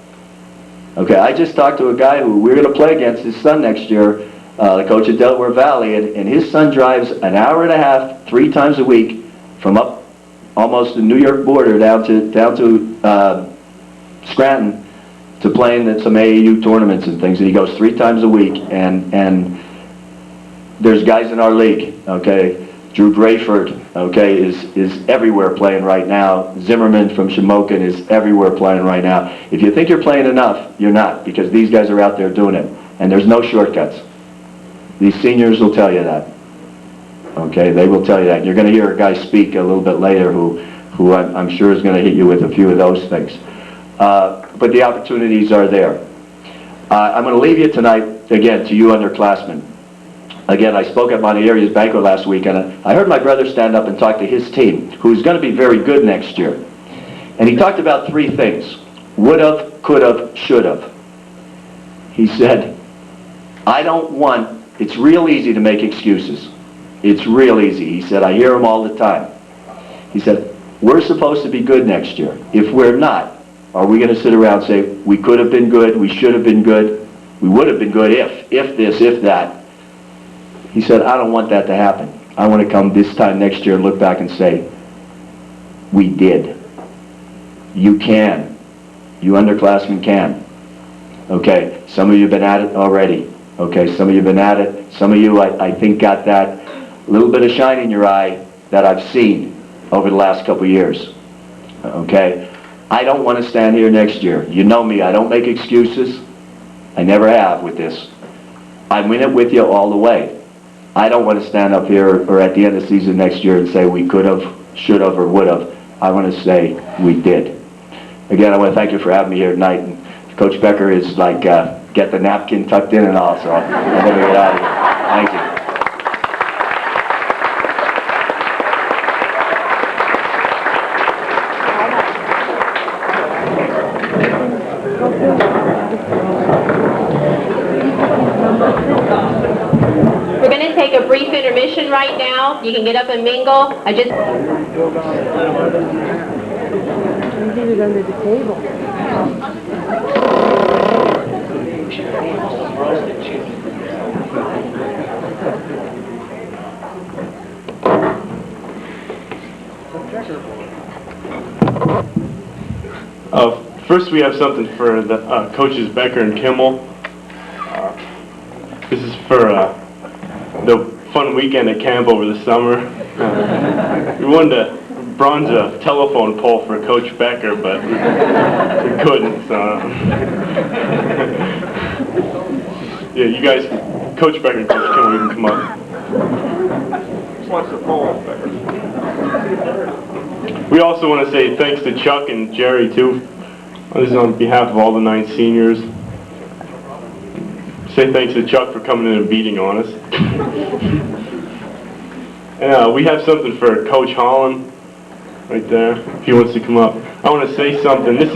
Okay, I just talked to a guy who we're going to play against his son next year, the coach at Delaware Valley, and his son drives an hour and a half, 3 times a week, from up almost the New York border down to Scranton to play in some AAU tournaments and things, and he goes 3 times a week, and there's guys in our league, okay? Drew Brayford, okay, is everywhere playing right now. Zimmerman from Shamokin is everywhere playing right now. If you think you're playing enough, you're not, because these guys are out there doing it, and there's no shortcuts. These seniors will tell you that. Okay, they will tell you that. You're going to hear a guy speak a little bit later who I'm sure is going to hit you with a few of those things. But the opportunities are there. I'm going to leave you tonight, again, to you underclassmen. Again, I spoke at Montearia's Banquet last week, and I heard my brother stand up and talk to his team, who's going to be very good next year. And he talked about 3 things: would've, could've, should've. He said, it's real easy to make excuses. It's real easy. He said, I hear them all the time. He said, we're supposed to be good next year. If we're not, are we going to sit around and say, we could have been good, we should have been good, we would have been good if this, if that? He said, I don't want that to happen. I want to come this time next year and look back and say, we did. You can. You underclassmen can. Okay, some of you have been at it already. Okay, some of you have been at it. Some of you, I think, got that little bit of shine in your eye that I've seen over the last couple of years. Okay, I don't want to stand here next year. You know me, I don't make excuses. I never have with this. I'm in it with you all the way. I don't want to stand up here or at the end of the season next year and say we could have, should have, or would have. I want to say we did. Again, I want to thank you for having me here tonight. And Coach Becker is like, get the napkin tucked in and all, so I'm going to get out of here. Thank you. We're going to take a brief intermission right now. You can get up and mingle. Leave it under the table. First, we have something for the coaches Becker and Kimmel. This is for the fun weekend at camp over the summer. We wanted to bronze a telephone pole for Coach Becker, but we couldn't. So. Yeah, you guys, Coach Becker and Coach Kimmel, you can come up. What's the pole, Becker? We also want to say thanks to Chuck and Jerry, too. This is on behalf of all the 9 seniors. Say thanks to Chuck for coming in and beating on us. And we have something for Coach Holland, right there, if he wants to come up. I want to say something. This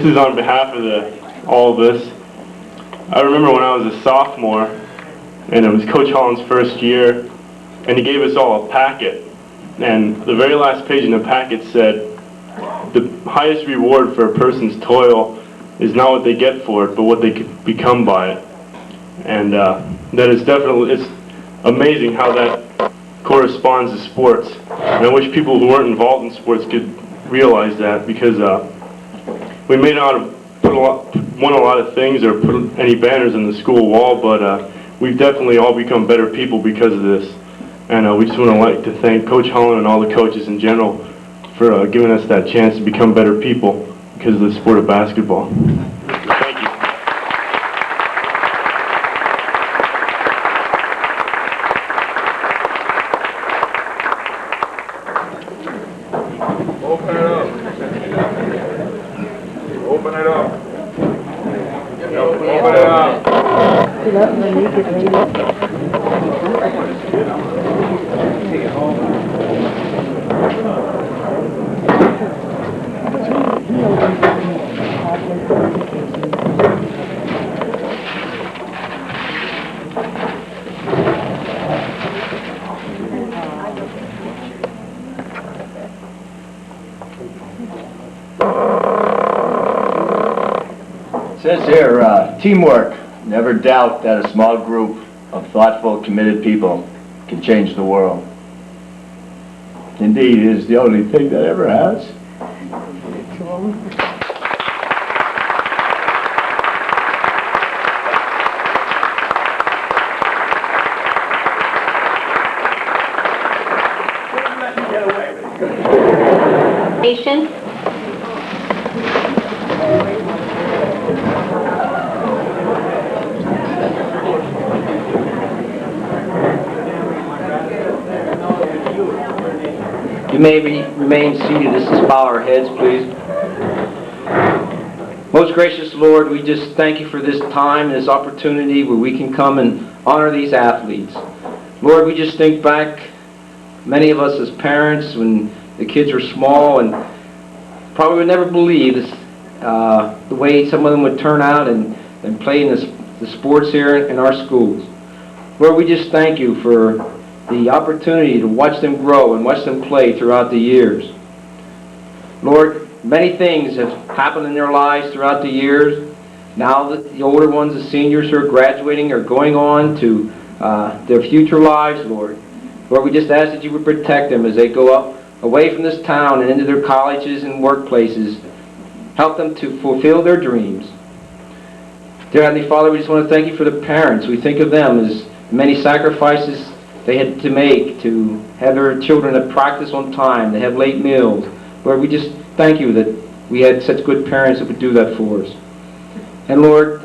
is on behalf of all of us. I remember when I was a sophomore, and it was Coach Holland's first year, and he gave us all a packet. And the very last page in the packet said, the highest reward for a person's toil is not what they get for it, but what they could become by it. And that is definitely, it's amazing how that corresponds to sports. And I wish people who weren't involved in sports could realize that, because we may not have won a lot of things or put any banners on the school wall, but we've definitely all become better people because of this. And we just want to like to thank Coach Holland and all the coaches in general for giving us that chance to become better people because of the sport of basketball. Thank you. Open it up. Open it up. Open it up. Sit up and make it later. Says here, teamwork. Never doubt that a small group of thoughtful, committed people can change the world. Indeed, it is the only thing that ever has. Nation. You may remain seated. This is bow our heads, please. Most gracious Lord, we just thank you for this time, this opportunity where we can come and honor these athletes. Lord, we just think back, many of us as parents, when the kids were small, and probably would never believe this, the way some of them would turn out and play in the sports here in our schools. Lord, we just thank you for the opportunity to watch them grow and watch them play throughout the years. Lord, many things have happened in their lives throughout the years. Now that the older ones, the seniors who are graduating, are going on to their future lives, Lord. Lord, we just ask that you would protect them as they go up away from this town and into their colleges and workplaces. Help them to fulfill their dreams. Dear Heavenly Father, we just want to thank you for the parents. We think of them as many sacrifices they had to make to have their children at practice on time, to have late meals. Lord, we just thank you that we had such good parents that would do that for us. And Lord,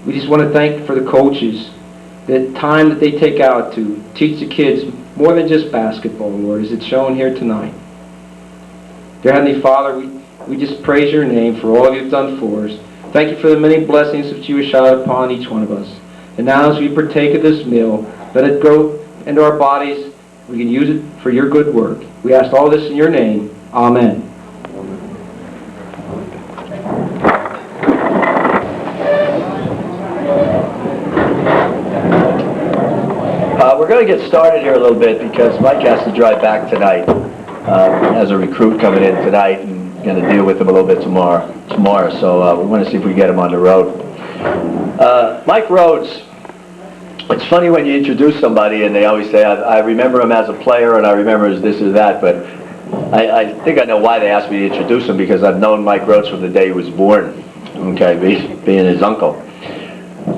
we just want to thank you for the coaches, the time that they take out to teach the kids more than just basketball, Lord, as it's shown here tonight. Dear Heavenly Father, we just praise your name for all you've done for us. Thank you for the many blessings that you have showered upon each one of us. And now as we partake of this meal, let it go into our bodies. We can use it for your good work. We ask all this in your name. Amen. We're going to get started here a little bit because Mike has to drive back tonight. Has a recruit coming in tonight and going to deal with him a little bit tomorrow. So we want to see if we can get him on the road. Mike Rhodes. It's funny when you introduce somebody and they always say, I remember him as a player and I remember as this or that, but I think I know why they asked me to introduce him, because I've known Mike Rhodes from the day he was born, okay, being his uncle.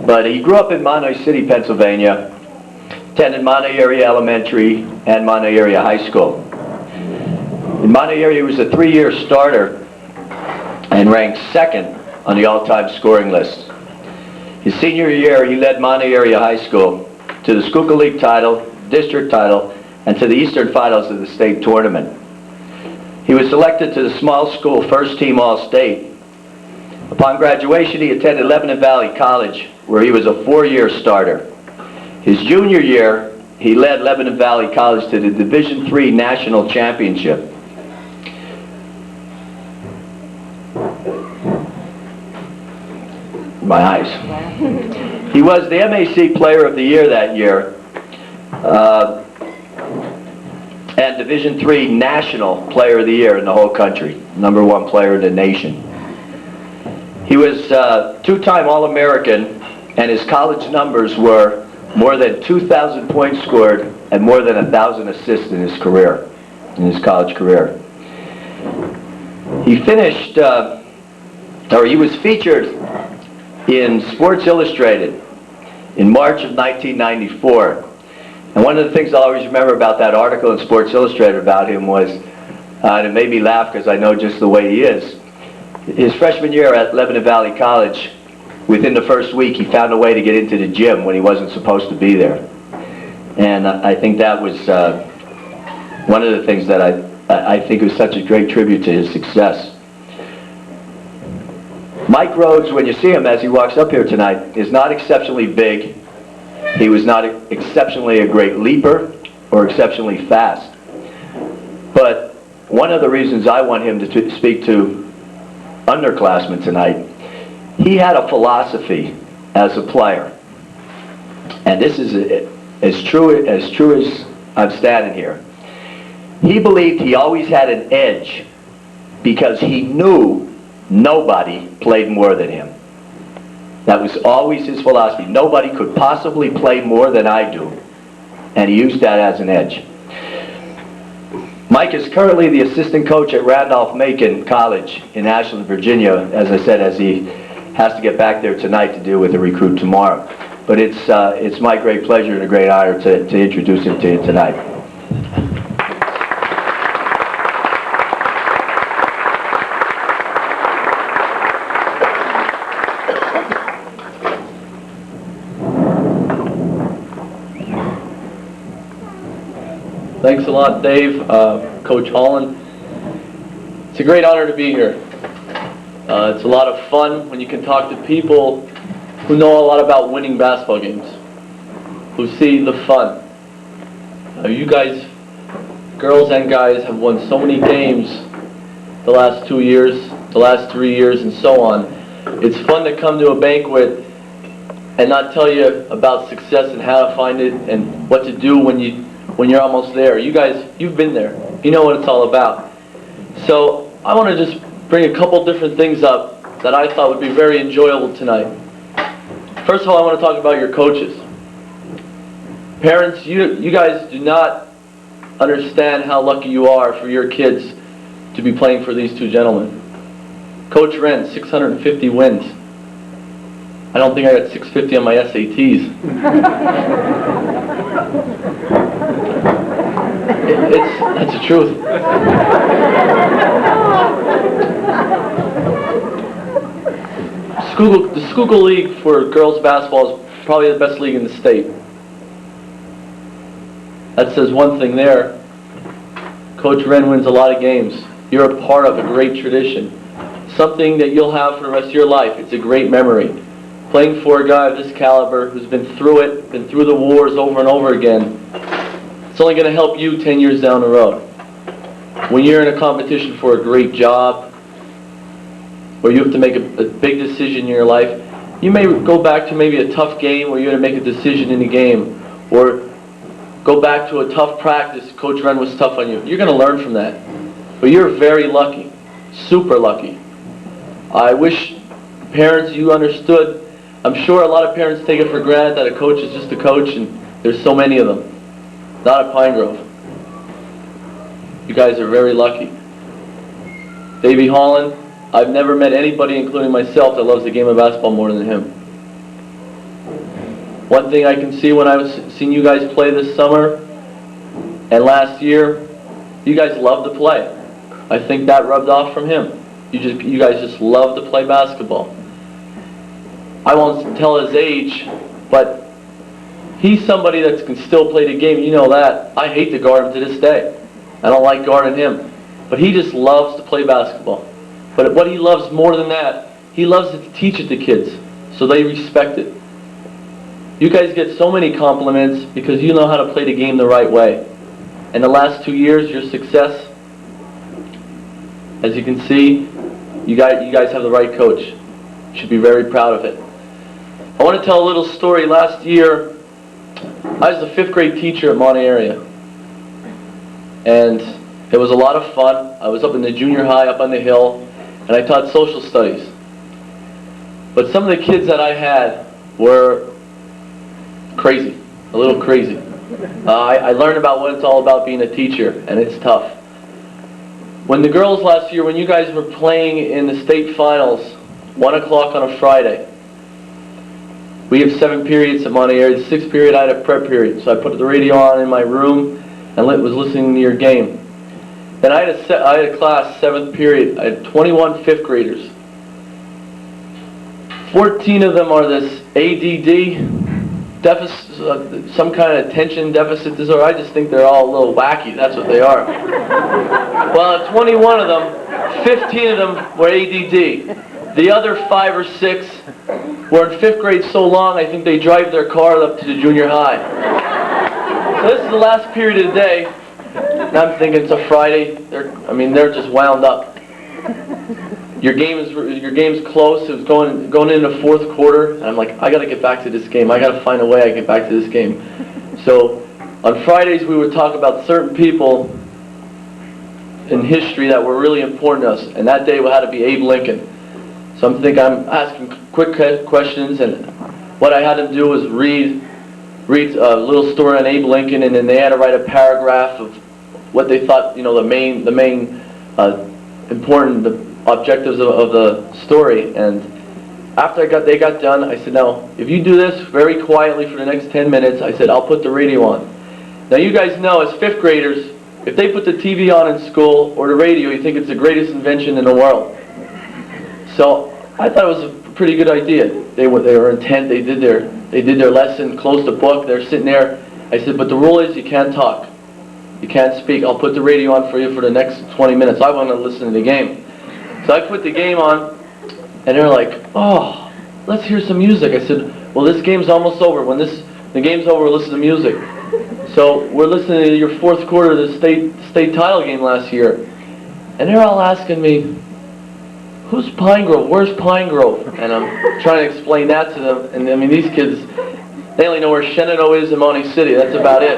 But he grew up in Monterey City, Pennsylvania, attended Monterey Area Elementary and Monterey Area High School. In Monterey Area, he was a 3-year starter and ranked second on the all-time scoring list. His senior year, he led Monterey Area High School to the Schuylkill League title, district title, and to the Eastern Finals of the state tournament. He was selected to the small school first team All-State. Upon graduation, he attended Lebanon Valley College, where he was a 4-year starter. His junior year, he led Lebanon Valley College to the Division III National Championship. My eyes. He was the MAC Player of the Year that year, and Division III National Player of the Year in the whole country, #1 player in the nation. He was 2-time All-American, and his college numbers were more than 2,000 points scored and more than 1,000 assists in his career, in his college career. He finished, he was featured in Sports Illustrated in March of 1994. And one of the things I always remember about that article in Sports Illustrated about him was, and it made me laugh because I know just the way he is, his freshman year at Lebanon Valley College, within the first week, he found a way to get into the gym when he wasn't supposed to be there. And I think that was one of the things that I think was such a great tribute to his success. Mike Rhodes, when you see him as he walks up here tonight, is not exceptionally big. He was not exceptionally a great leaper or exceptionally fast. But one of the reasons I want him to speak to underclassmen tonight, he had a philosophy as a player. And this is as true as I'm standing here. He believed he always had an edge because he knew nobody played more than him. That was always his philosophy. Nobody could possibly play more than I do. And he used that as an edge. Mike is currently the assistant coach at Randolph-Macon College in Ashland, Virginia, as I said, as he has to get back there tonight to deal with the recruit tomorrow. But it's my great pleasure and a great honor to introduce him to you tonight. Thanks a lot, Dave, Coach Holland. It's a great honor to be here. It's a lot of fun when you can talk to people who know a lot about winning basketball games, who see the fun. You guys, girls and guys, have won so many games the last 2 years, the last 3 years, and so on. It's fun to come to a banquet and not tell you about success and how to find it and what to do when you're almost there. You guys, you've been there. You know what it's all about. So I want to just bring a couple different things up that I thought would be very enjoyable tonight. First of all, I want to talk about your coaches. Parents, you guys do not understand how lucky you are for your kids to be playing for these two gentlemen. Coach Wren, 650 wins. I don't think I got 650 on my SATs. That's the truth. The Schuylkill League for girls basketball is probably the best league in the state. That says one thing there. Coach Wren wins a lot of games. You're a part of a great tradition. Something that you'll have for the rest of your life. It's a great memory. Playing for a guy of this caliber who's been through it, been through the wars over and over again, it's only going to help you 10 years down the road. When you're in a competition for a great job, where you have to make a big decision in your life, you may go back to maybe a tough game where you're going to make a decision in the game, or go back to a tough practice. Coach Wren was tough on you. You're going to learn from that. But you're very lucky, super lucky. I wish parents, you understood. I'm sure a lot of parents take it for granted that a coach is just a coach, and there's so many of them. Not at Pine Grove. You guys are very lucky. Davey Holland, I've never met anybody, including myself, that loves the game of basketball more than him. One thing I can see when I was seeing you guys play this summer and last year, you guys love to play. I think that rubbed off from him. You guys just love to play basketball. I won't tell his age, but he's somebody that can still play the game. You know that. I hate to guard him to this day. I don't like guarding him. But he just loves to play basketball. But what he loves more than that, he loves to teach it to kids, so they respect it. You guys get so many compliments because you know how to play the game the right way. And the last 2 years, your success, as you can see, you guys have the right coach. You should be very proud of it. I want to tell a little story. Last year, I was the 5th grade teacher at Monte Area. And it was a lot of fun. I was up in the junior high, up on the hill, and I taught social studies. But some of the kids that I had were crazy, a little crazy. I learned about what it's all about being a teacher, and it's tough. When the girls last year, when you guys were playing in the state finals, 1 o'clock on a Friday, we have 7 periods at Monte Area. The 6th period, I had a prep period. So I put the radio on in my room and was listening to your game. Then I had a class, 7th period. I had 21 5th graders. 14 of them are this ADD, deficit, some kind of attention deficit disorder. I just think they're all a little wacky. That's what they are. Well, 21 of them, 15 of them were ADD. The other 5 or 6 were in 5th grade so long, I think they drive their car up to the junior high. So this is the last period of the day, and I'm thinking it's a Friday. They're just wound up. Your game's close. It was going into the 4th quarter, and I'm like, I got to get back to this game. I got to find a way I get back to this game. So on Fridays we would talk about certain people in history that were really important to us, and that day had to be Abe Lincoln. So I'm asking quick questions, and what I had them do was read a little story on Abe Lincoln, and then they had to write a paragraph of what they thought, the main important objectives of the story. And after they got done, I said, now, if you do this very quietly for the next 10 minutes, I said, I'll put the radio on. Now, you guys know, as 5th graders, if they put the TV on in school or the radio, you think it's the greatest invention in the world. So I thought it was a pretty good idea. They were intent. They did their lesson, closed the book. They're sitting there. I said, but the rule is you can't talk. You can't speak. I'll put the radio on for you for the next 20 minutes. I want to listen to the game. So I put the game on, and they're like, oh, let's hear some music. I said, well, this game's almost over. When the game's over, listen to music. So we're listening to your 4th quarter of the state title game last year. And they're all asking me, who's Pine Grove? Where's Pine Grove? And I'm trying to explain that to them. And I mean, these kids, they only know where Shenandoah is in Monte City. That's about it.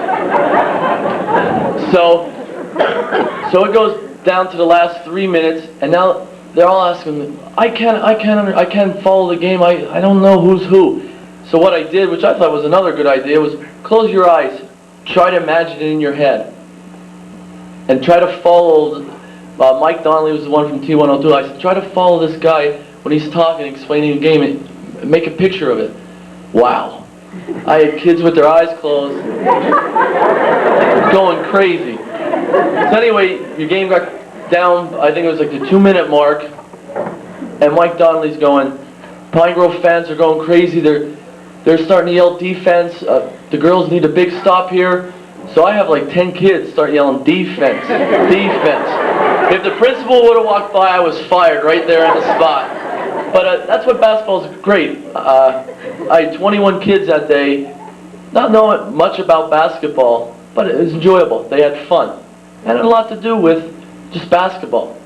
So it goes down to the last 3 minutes, and now they're all asking me, I can't follow the game. I don't know who's who. So what I did, which I thought was another good idea, was close your eyes. Try to imagine it in your head. And try to follow, Mike Donnelly was the one from T102. I said, try to follow this guy when he's talking, explaining the game, and make a picture of it. Wow. I had kids with their eyes closed, going crazy. So anyway, your game got down, I think it was like the 2-minute mark, and Mike Donnelly's going, Pine Grove fans are going crazy. They're starting to yell defense. The girls need a big stop here. So I have like 10 kids start yelling defense, defense. If the principal would have walked by, I was fired right there on the spot. But that's what basketball's great. I had 21 kids that day, not knowing much about basketball, but it was enjoyable. They had fun. And it had a lot to do with just basketball.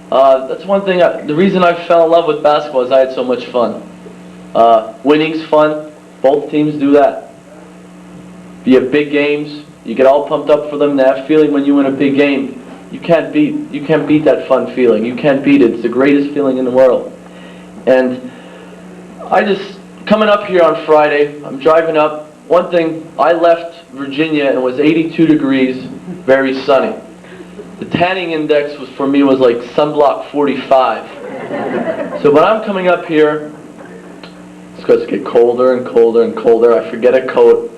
That's one thing, the reason I fell in love with basketball is I had so much fun. Winning's fun. Both teams do that. You have big games, you get all pumped up for them. That feeling when you win a big game, you can't beat that fun feeling. You can't beat it. It's the greatest feeling in the world. And coming up here on Friday, I'm driving up. One thing, I left Virginia and it was 82 degrees, very sunny. The tanning index for me was like sunblock 45. So when I'm coming up here, it's going to get colder and colder and colder. I forget a coat.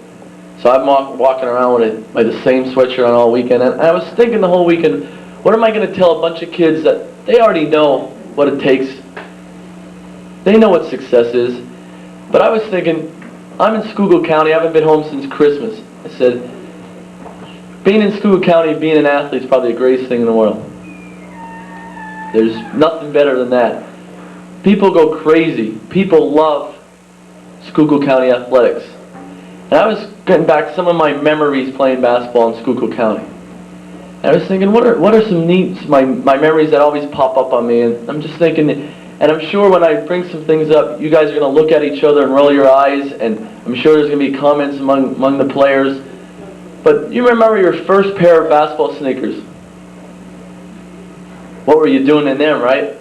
So I'm walking around with the same sweatshirt on all weekend. And I was thinking the whole weekend, what am I going to tell a bunch of kids that they already know what it takes? They know what success is. But I was thinking, I'm in Schuylkill County. I haven't been home since Christmas. I said, being in Schuylkill County, being an athlete is probably the greatest thing in the world. There's nothing better than that. People go crazy. People love Schuylkill County athletics. And I was getting back some of my memories playing basketball in Schuylkill County. And I was thinking, what are some my memories that always pop up on me? And I'm just thinking, and I'm sure when I bring some things up, you guys are going to look at each other and roll your eyes, and I'm sure there's going to be comments among the players. But you remember your first pair of basketball sneakers. What were you doing in them, right?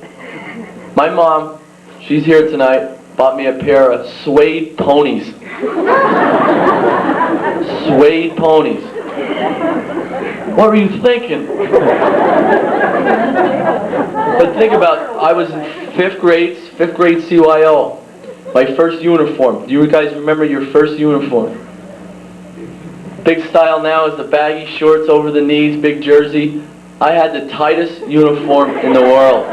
My mom, she's here tonight, bought me a pair of suede ponies. Suede ponies. What were you thinking? But think about, I was in 5th grade CYO. My first uniform. Do you guys remember your first uniform? Big style now is the baggy shorts over the knees, big jersey. I had the tightest uniform in the world.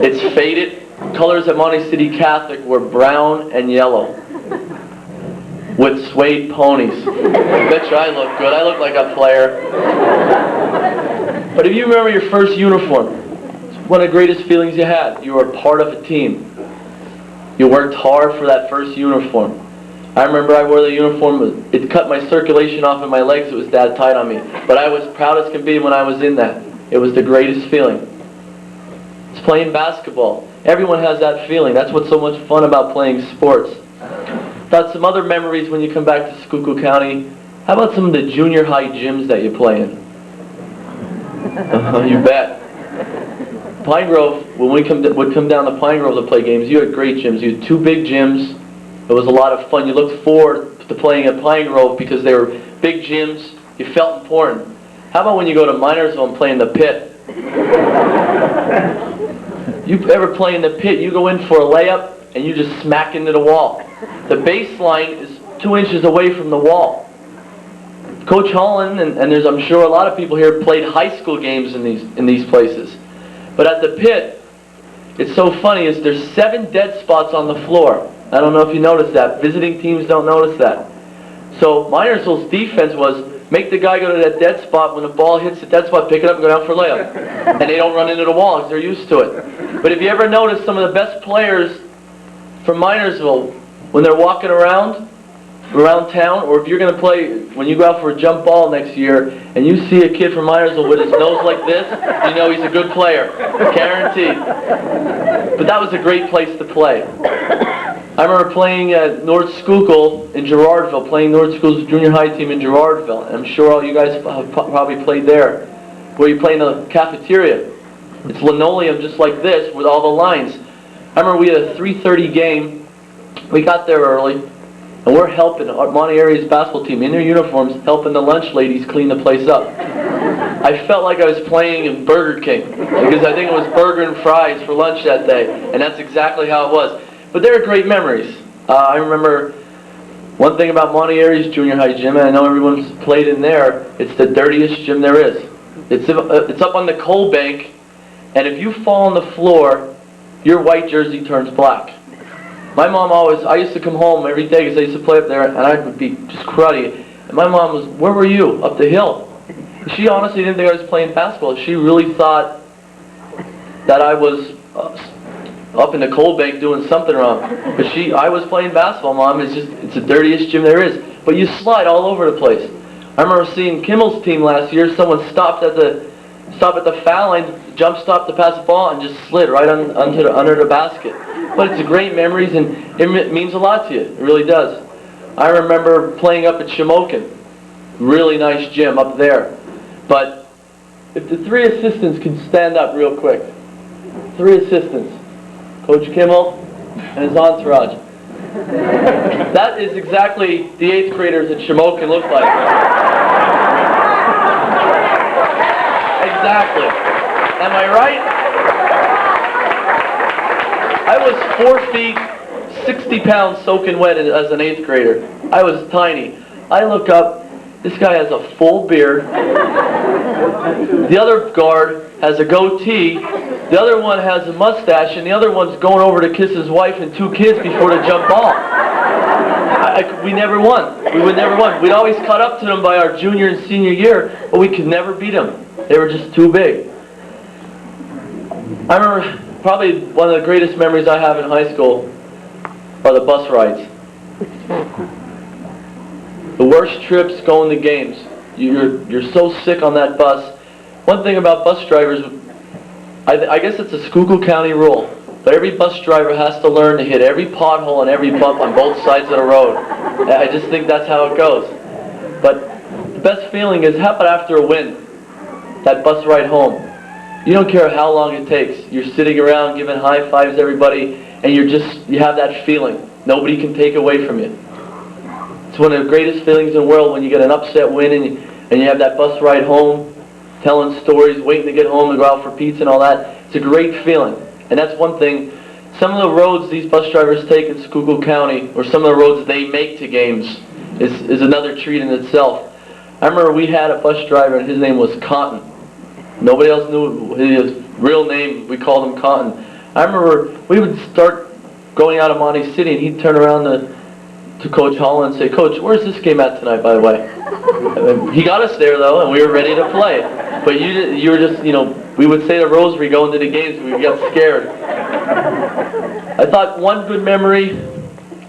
It's faded. Colors at Monte City Catholic were brown and yellow with suede ponies. I bet you I look good. I look like a player. But if you remember your first uniform, it's one of the greatest feelings you had. You were part of a team. You worked hard for that first uniform. I remember I wore the uniform. It cut my circulation off in my legs. It was that tight on me. But I was proud as can be when I was in that. It was the greatest feeling. It's playing basketball. Everyone has that feeling. That's what's so much fun about playing sports. Got some other memories when you come back to Schuylkill County. How about some of the junior high gyms that you play in? You bet. Pine Grove, when we would come down to Pine Grove to play games, you had great gyms. You had two big gyms. It was a lot of fun. You looked forward to playing at Pine Grove because they were big gyms. You felt important. How about when you go to Minersville and play in the pit? You ever play in the pit, you go in for a layup and you just smack into the wall. The baseline is 2 inches away from the wall. Coach Holland, and there's, I'm sure, a lot of people here played high school games in these places. But at the pit, it's so funny, is there's 7 dead spots on the floor. I don't know if you noticed that. Visiting teams don't notice that. So Minersville's defense was make the guy go to that dead spot. When the ball hits the dead spot, pick it up and go down for a layup. And they don't run into the wall because they're used to it. But if you ever notice, some of the best players from Minersville, when they're walking around town, or if you're going to play, when you go out for a jump ball next year, and you see a kid from Minersville with his nose like this, you know he's a good player. Guaranteed. But that was a great place to play. I remember playing at North Schuylkill in Girardville, playing North Schuylkill's junior high team in Girardville. And I'm sure all you guys have probably played there, where you play in the cafeteria. It's linoleum just like this with all the lines. I remember we had a 3:30 game. We got there early, and we're helping Monte Area's basketball team in their uniforms, helping the lunch ladies clean the place up. I felt like I was playing in Burger King, because I think it was burger and fries for lunch that day, and that's exactly how it was. But they were great memories. I remember one thing about Monte Area's junior high gym, and I know everyone's played in there, it's the dirtiest gym there is. It's up on the coal bank, and if you fall on the floor, your white jersey turns black. My mom I used to come home every day because I used to play up there, and I would be just cruddy. And my mom was, where were you? Up the hill. She honestly didn't think I was playing basketball. She really thought that I was up in the coal bank doing something wrong. But I was playing basketball, Mom. It's the dirtiest gym there is. But you slide all over the place. I remember seeing Kimmel's team last year. Someone stopped at the foul line, jump stopped to pass the ball, and just slid right under the basket. But it's great memories, and it means a lot to you. It really does. I remember playing up at Shamokin. Really nice gym up there. But if the 3 assistants can stand up real quick. 3 assistants. Coach Kimmel and his entourage. That is exactly the 8th graders at Shamokin look like. Exactly. Am I right? I was 4 feet, 60 pounds soaking wet as an 8th grader. I was tiny. I look up, this guy has a full beard. The other guard has a goatee. The other one has a mustache, and the other one's going over to kiss his wife and 2 kids before the jump ball. We never won. We would never win. We'd always caught up to them by our junior and senior year, but we could never beat them. They were just too big. I remember probably one of the greatest memories I have in high school are the bus rides. The worst trips going to games. You're so sick on that bus. One thing about bus drivers, I guess it's a Schuylkill County rule, but every bus driver has to learn to hit every pothole and every bump on both sides of the road. I just think that's how it goes. But the best feeling is, how about after a win, that bus ride home? You don't care how long it takes. You're sitting around giving high fives to everybody, and you have that feeling. Nobody can take away from you. It's one of the greatest feelings in the world when you get an upset win and you have that bus ride home, telling stories, waiting to get home and go out for pizza and all that. It's a great feeling. And that's one thing. Some of the roads these bus drivers take in Schuylkill County, or some of the roads they make to games, is another treat in itself. I remember we had a bus driver, and his name was Cotton. Nobody else knew his real name. We called him Cotton. I remember we would start going out of Monte City, and he'd turn around to Coach Holland and say, Coach, where's this game at tonight, by the way? He got us there, though, and we were ready to play. But you were just, we would say the rosary going to the games, and we got scared. I thought one good memory,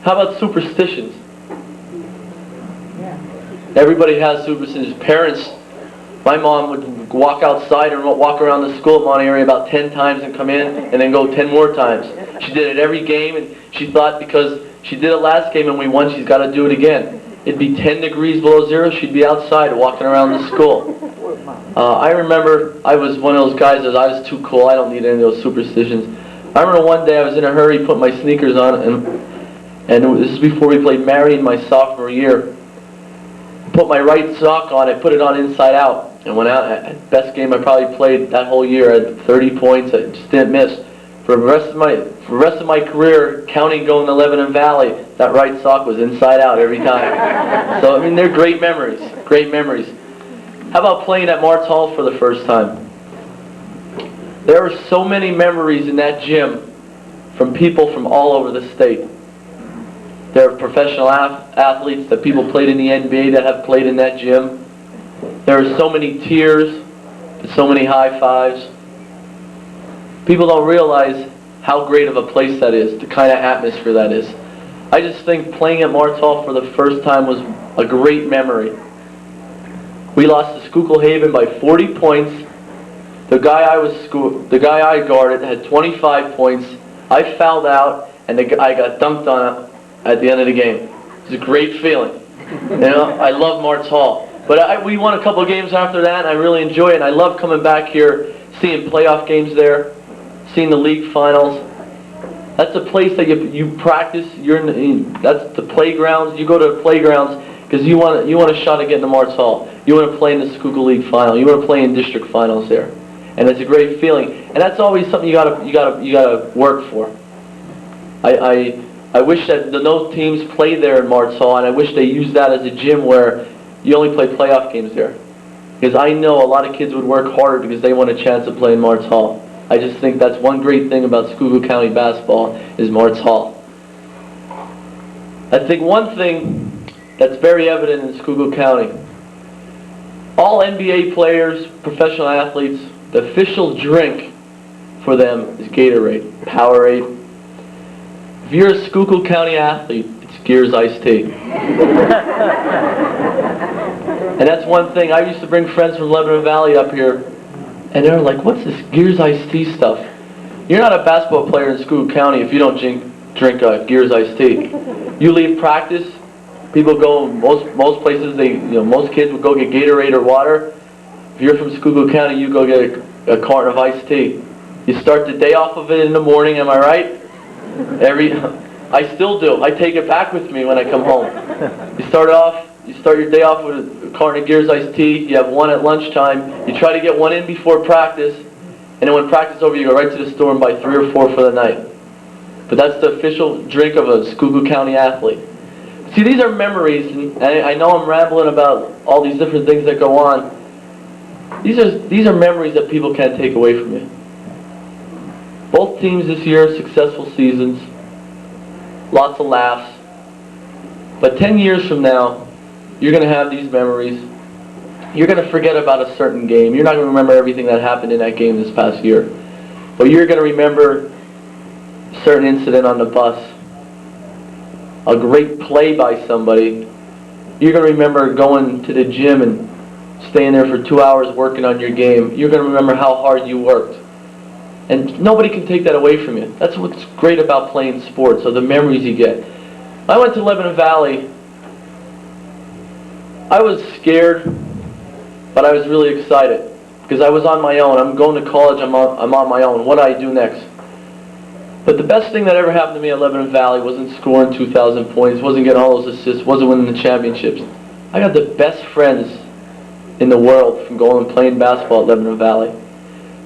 how about superstitions? Everybody has superstitions. Parents, my mom would walk outside and walk around the school at Monte Area about 10 times and come in and then go 10 more times. She did it every game, and she thought because she did it last game and we won, she's got to do it again. It'd be 10 degrees below zero, she'd be outside walking around the school. I remember I was one of those guys that I was too cool. I don't need any of those superstitions. I remember one day I was in a hurry, put my sneakers on, and this is before we played Marion my sophomore year. Put my right sock on, I put it on inside out, and went out. Best game I probably played that whole year. I had 30 points. I just didn't miss. For the rest of my career, counting going to Lebanon Valley, that right sock was inside out every time. So I mean, they're great memories. Great memories. How about playing at Martz Hall for the first time? There are so many memories in that gym from people from all over the state. There are professional athletes that people played in the NBA that have played in that gym. There are so many tears, so many high fives. People don't realize how great of a place that is, the kind of atmosphere that is. I just think playing at Martz Hall for the first time was a great memory. We lost to Schuylkill Haven by 40 points. The guy I guarded had 25 points. I fouled out, and I got dunked on at the end of the game. It was a great feeling. You know, I love Martz Hall. But we won a couple of games after that, and I really enjoy it. And I love coming back here, seeing playoff games there, seeing the league finals. That's a place that you practice. That's the playgrounds. You go to playgrounds because you want a shot at getting to Martz Hall. You want to play in the Schuylkill League final. You want to play in district finals there, and it's a great feeling. And that's always something you gotta work for. I wish that no teams play there in Martz Hall, and I wish they used that as a gym where you only play playoff games there. Because I know a lot of kids would work harder because they want a chance to play in Martz Hall. I just think that's one great thing about Schuylkill County basketball is Martz Hall. I think one thing that's very evident in Schuylkill County, all NBA players, professional athletes, the official drink for them is Gatorade, Powerade. If you're a Schuylkill County athlete, it's Gears Iced Tea. And that's one thing. I used to bring friends from Lebanon Valley up here, and they're like, what's this Gears Iced Tea stuff? You're not a basketball player in Schuylkill County if you don't drink Gears Iced Tea. You leave practice, people go, most places, most kids would go get Gatorade or water. If you're from Schuylkill County, you go get a carton of iced tea. You start the day off of it in the morning, am I right? I still do. I take it back with me when I come home. You start your day off with a carton of Gears Iced Tea. You have one at lunchtime. You try to get one in before practice, and then when practice is over, you go right to the store and buy 3 or 4 for the night. But that's the official drink of a Schuylkill County athlete. See, these are memories, and I know I'm rambling about all these different things that go on. These are memories that people can't take away from you. Both teams this year, successful seasons, lots of laughs. But 10 years from now, you're going to have these memories. You're going to forget about a certain game. You're not going to remember everything that happened in that game this past year. But you're going to remember a certain incident on the bus, a great play by somebody. You're going to remember going to the gym and staying there for 2 hours working on your game. You're going to remember how hard you worked. And nobody can take that away from you. That's what's great about playing sports, are the memories you get. I went to Lebanon Valley. I was scared, but I was really excited because I was on my own. I'm going to college. I'm on my own. What do I do next? But the best thing that ever happened to me at Lebanon Valley wasn't scoring 2,000 points, wasn't getting all those assists, wasn't winning the championships. I got the best friends in the world from going and playing basketball at Lebanon Valley.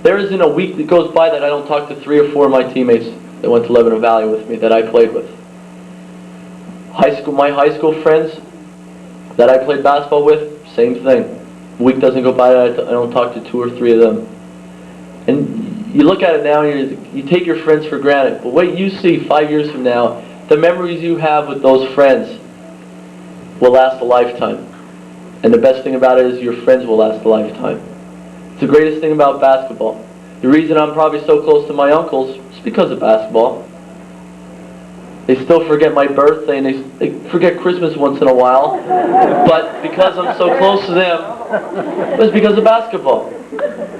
There isn't a week that goes by that I don't talk to 3 or 4 of my teammates that went to Lebanon Valley with me that I played with. My high school friends that I played basketball with, same thing. A week doesn't go by that I don't talk to 2 or 3 of them. And you look at it now and you take your friends for granted. But what you see 5 years from now, the memories you have with those friends will last a lifetime. And the best thing about it is your friends will last a lifetime. It's the greatest thing about basketball. The reason I'm probably so close to my uncles is because of basketball. They still forget my birthday and they forget Christmas once in a while. But because I'm so close to them, it was because of basketball.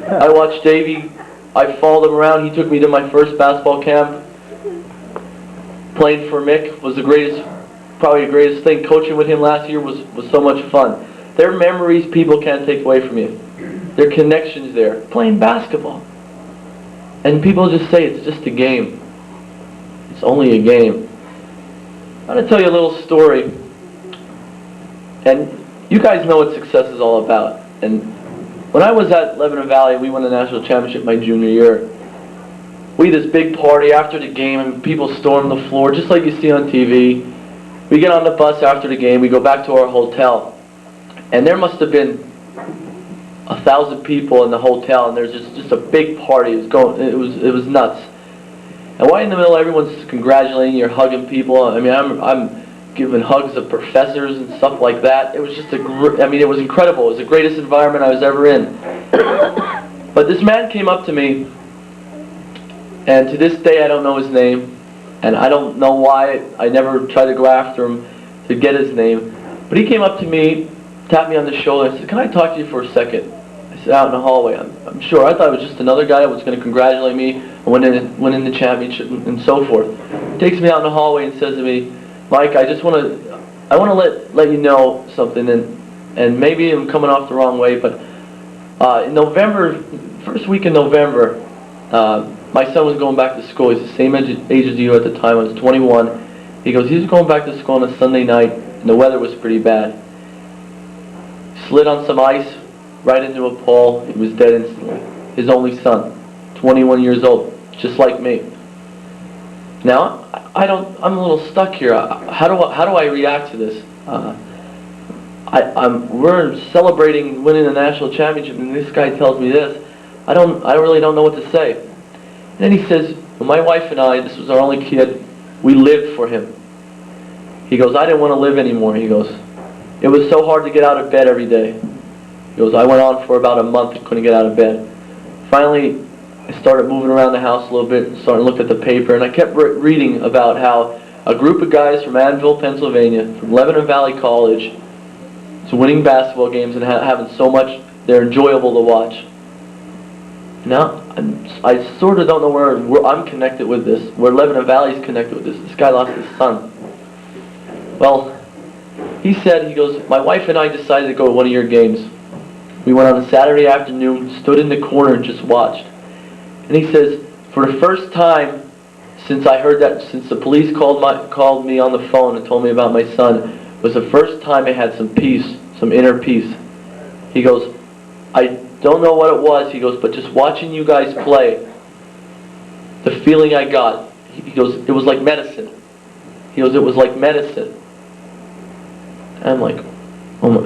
I watched Davey. I followed him around. He took me to my first basketball camp. Playing for Mick was probably the greatest thing. Coaching with him last year was so much fun. They're memories people can't take away from you. Their connections there, playing basketball. And people just say it's just a game. It's only a game. I'm going to tell you a little story. And you guys know what success is all about. And when I was at Lebanon Valley, we won the national championship my junior year. We had this big party after the game, and people stormed the floor, just like you see on TV. We get on the bus after the game, we go back to our hotel. And there must have been 1,000 people in the hotel, and there's just a big party. It was nuts. And right in the middle, everyone's congratulating, you're hugging people. I mean, I'm giving hugs of professors and stuff like that. It was just it was incredible. It was the greatest environment I was ever in. But this man came up to me, and to this day I don't know his name, and I don't know why I never tried to go after him to get his name. But he came up to me, tapped me on the shoulder, and said, "Can I talk to you for a second?" I said, "Out in the hallway." I'm sure. I thought it was just another guy that was going to congratulate me on winning the championship and so forth. He takes me out in the hallway and says to me, "Mike, I want to let you know something, and maybe I'm coming off the wrong way, but in November, first week in November, my son was going back to school. He's the same age as you at the time. I was 21. He goes, he was going back to school on a Sunday night, and the weather was pretty bad. Slid on some ice, right into a pole. He was dead instantly. His only son, 21 years old, just like me. Now, I'm a little stuck here. How do I react to this? We're celebrating winning the national championship, and this guy tells me this. I really don't know what to say." And then he says, "Well, my wife and I, this was our only kid, we lived for him." He goes, "I didn't want to live anymore." He goes, "It was so hard to get out of bed every day." He goes, "I went on for about a month and couldn't get out of bed. Finally, I started moving around the house a little bit and started looking at the paper, and I kept reading about how a group of guys from Annville, Pennsylvania, from Lebanon Valley College, is winning basketball games and having so much, they're enjoyable to watch. Now, I sort of don't know where I'm connected with this, where Lebanon Valley is connected with this. This guy lost his son. Well, he goes, "My wife and I decided to go to one of your games. We went on a Saturday afternoon, stood in the corner and just watched." And he says, "For the first time since I heard that, since the police called me on the phone and told me about my son, was the first time I had some peace, some inner peace." He goes, "I don't know what it was," he goes, "but just watching you guys play, the feeling I got," he goes, "it was like medicine." He goes, "It was like medicine." And I'm like, oh my,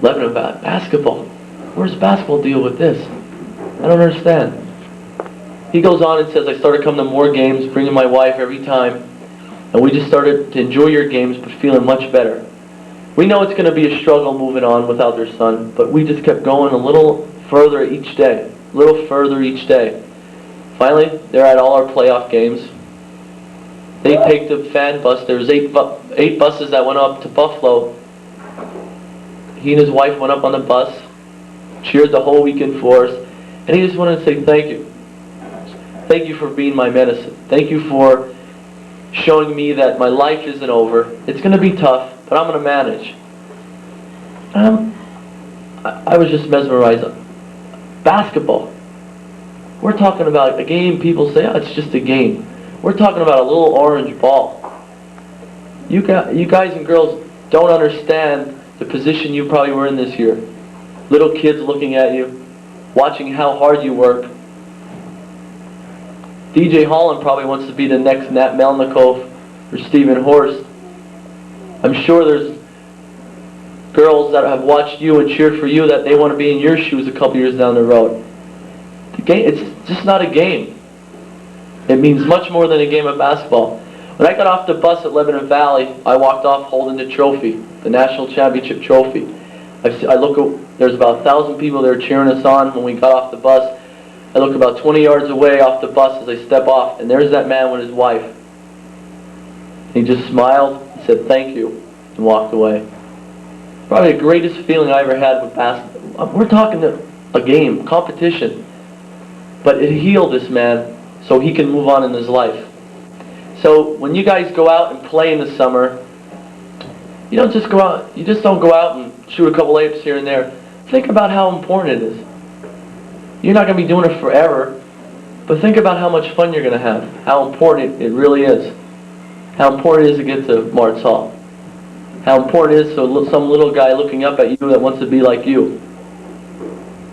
Lebanon basketball. Where's basketball deal with this? I don't understand. He goes on and says, "I started coming to more games, bringing my wife every time, and we just started to enjoy your games, but feeling much better. We know it's going to be a struggle moving on without their son, but we just kept going a little further each day, a little further each day. Finally, they're at all our playoff games. They take the fan bus. There was eight buses that went up to Buffalo. He and his wife went up on the bus, cheered the whole weekend for us, and he just wanted to say thank you. Thank you for being my medicine. Thank you for showing me that my life isn't over. It's going to be tough, but I'm going to manage." I was just mesmerized. Basketball. We're talking about a game people say, "Oh, it's just a game." We're talking about a little orange ball. You guys and girls don't understand the position you probably were in this year. Little kids looking at you, watching how hard you work. DJ Holland probably wants to be the next Nat Melnikov or Stephen Horst. I'm sure there's girls that have watched you and cheered for you that they want to be in your shoes a couple years down the road. The game, it's just not a game. It means much more than a game of basketball. When I got off the bus at Lebanon Valley, I walked off holding the trophy, the national championship trophy. There's about 1,000 people there cheering us on when we got off the bus. I look about 20 yards away off the bus as I step off, and there's that man with his wife. He just smiled, said thank you, and walked away. Probably the greatest feeling I ever had with basketball. We're talking a game, competition. But it healed this man so he can move on in his life. So when you guys go out and play in the summer, you just don't go out and shoot a couple layups here and there. Think about how important it is. You're not going to be doing it forever, but think about how much fun you're going to have, how important it really is. How important it is to get to Mart's Hall. How important it is to some little guy looking up at you that wants to be like you.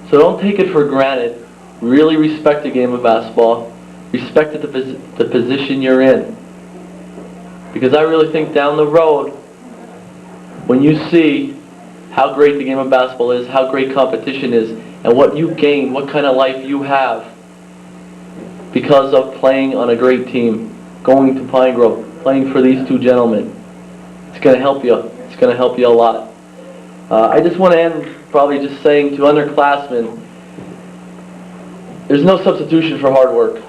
So don't take it for granted. Really respect the game of basketball. Respect the position you're in. Because I really think down the road, when you see how great the game of basketball is, how great competition is, and what you gain, what kind of life you have because of playing on a great team, going to Pine Grove, playing for these two gentlemen, it's going to help you. It's going to help you a lot. I just want to end probably just saying to underclassmen, there's no substitution for hard work.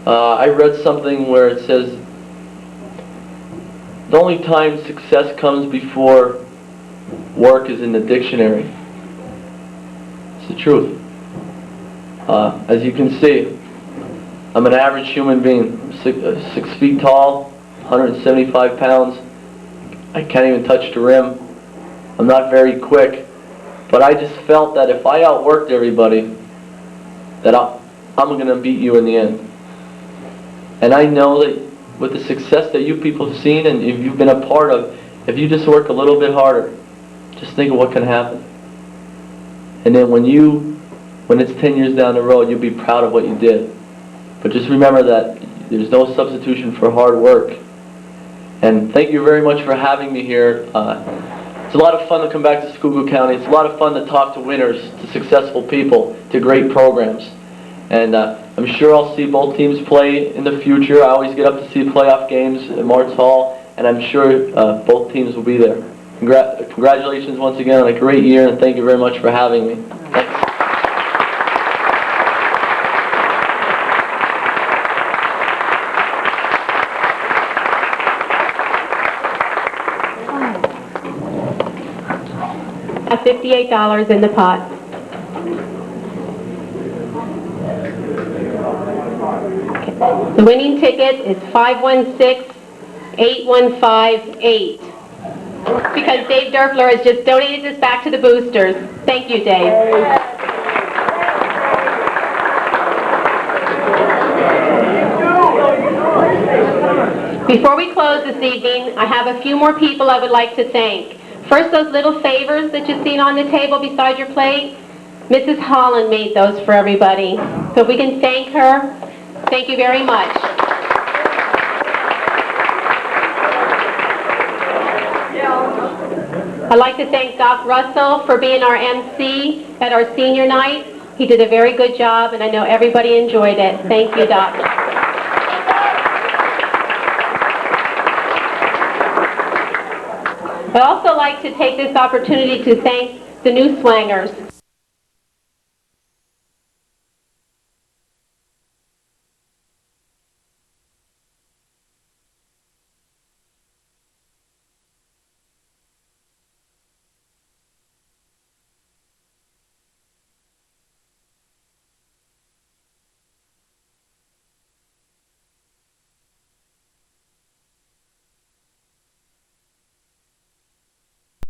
I read something where it says the only time success comes before work is in the dictionary. It's the truth. As you can see, I'm an average human being. I'm 6 feet tall, 175 pounds. I can't even touch the rim. I'm not very quick. But I just felt that if I outworked everybody, that I'm going to beat you in the end. And I know that with the success that you people have seen and if you've been a part of, if you just work a little bit harder, just think of what can happen. And then when it's 10 years down the road, you'll be proud of what you did. But just remember that there's no substitution for hard work. And thank you very much for having me here. It's a lot of fun to come back to Schuylkill County. It's a lot of fun to talk to winners, to successful people, to great programs. And I'm sure I'll see both teams play in the future. I always get up to see playoff games at Mart's Hall, and I'm sure both teams will be there. Congratulations once again on a great year, and thank you very much for having me. Thanks. At $58 in the pot. The winning ticket is 516-8158. Because Dave Derfler has just donated this back to the boosters. Thank you, Dave. Before we close this evening, I have a few more people I would like to thank. First, those little favors that you've seen on the table beside your plate. Mrs. Holland made those for everybody. So if we can thank her, thank you very much. I'd like to thank Doc Russell for being our MC at our senior night. He did a very good job, and I know everybody enjoyed it. Thank you, Doc. I'd also like to take this opportunity to thank the new swangers.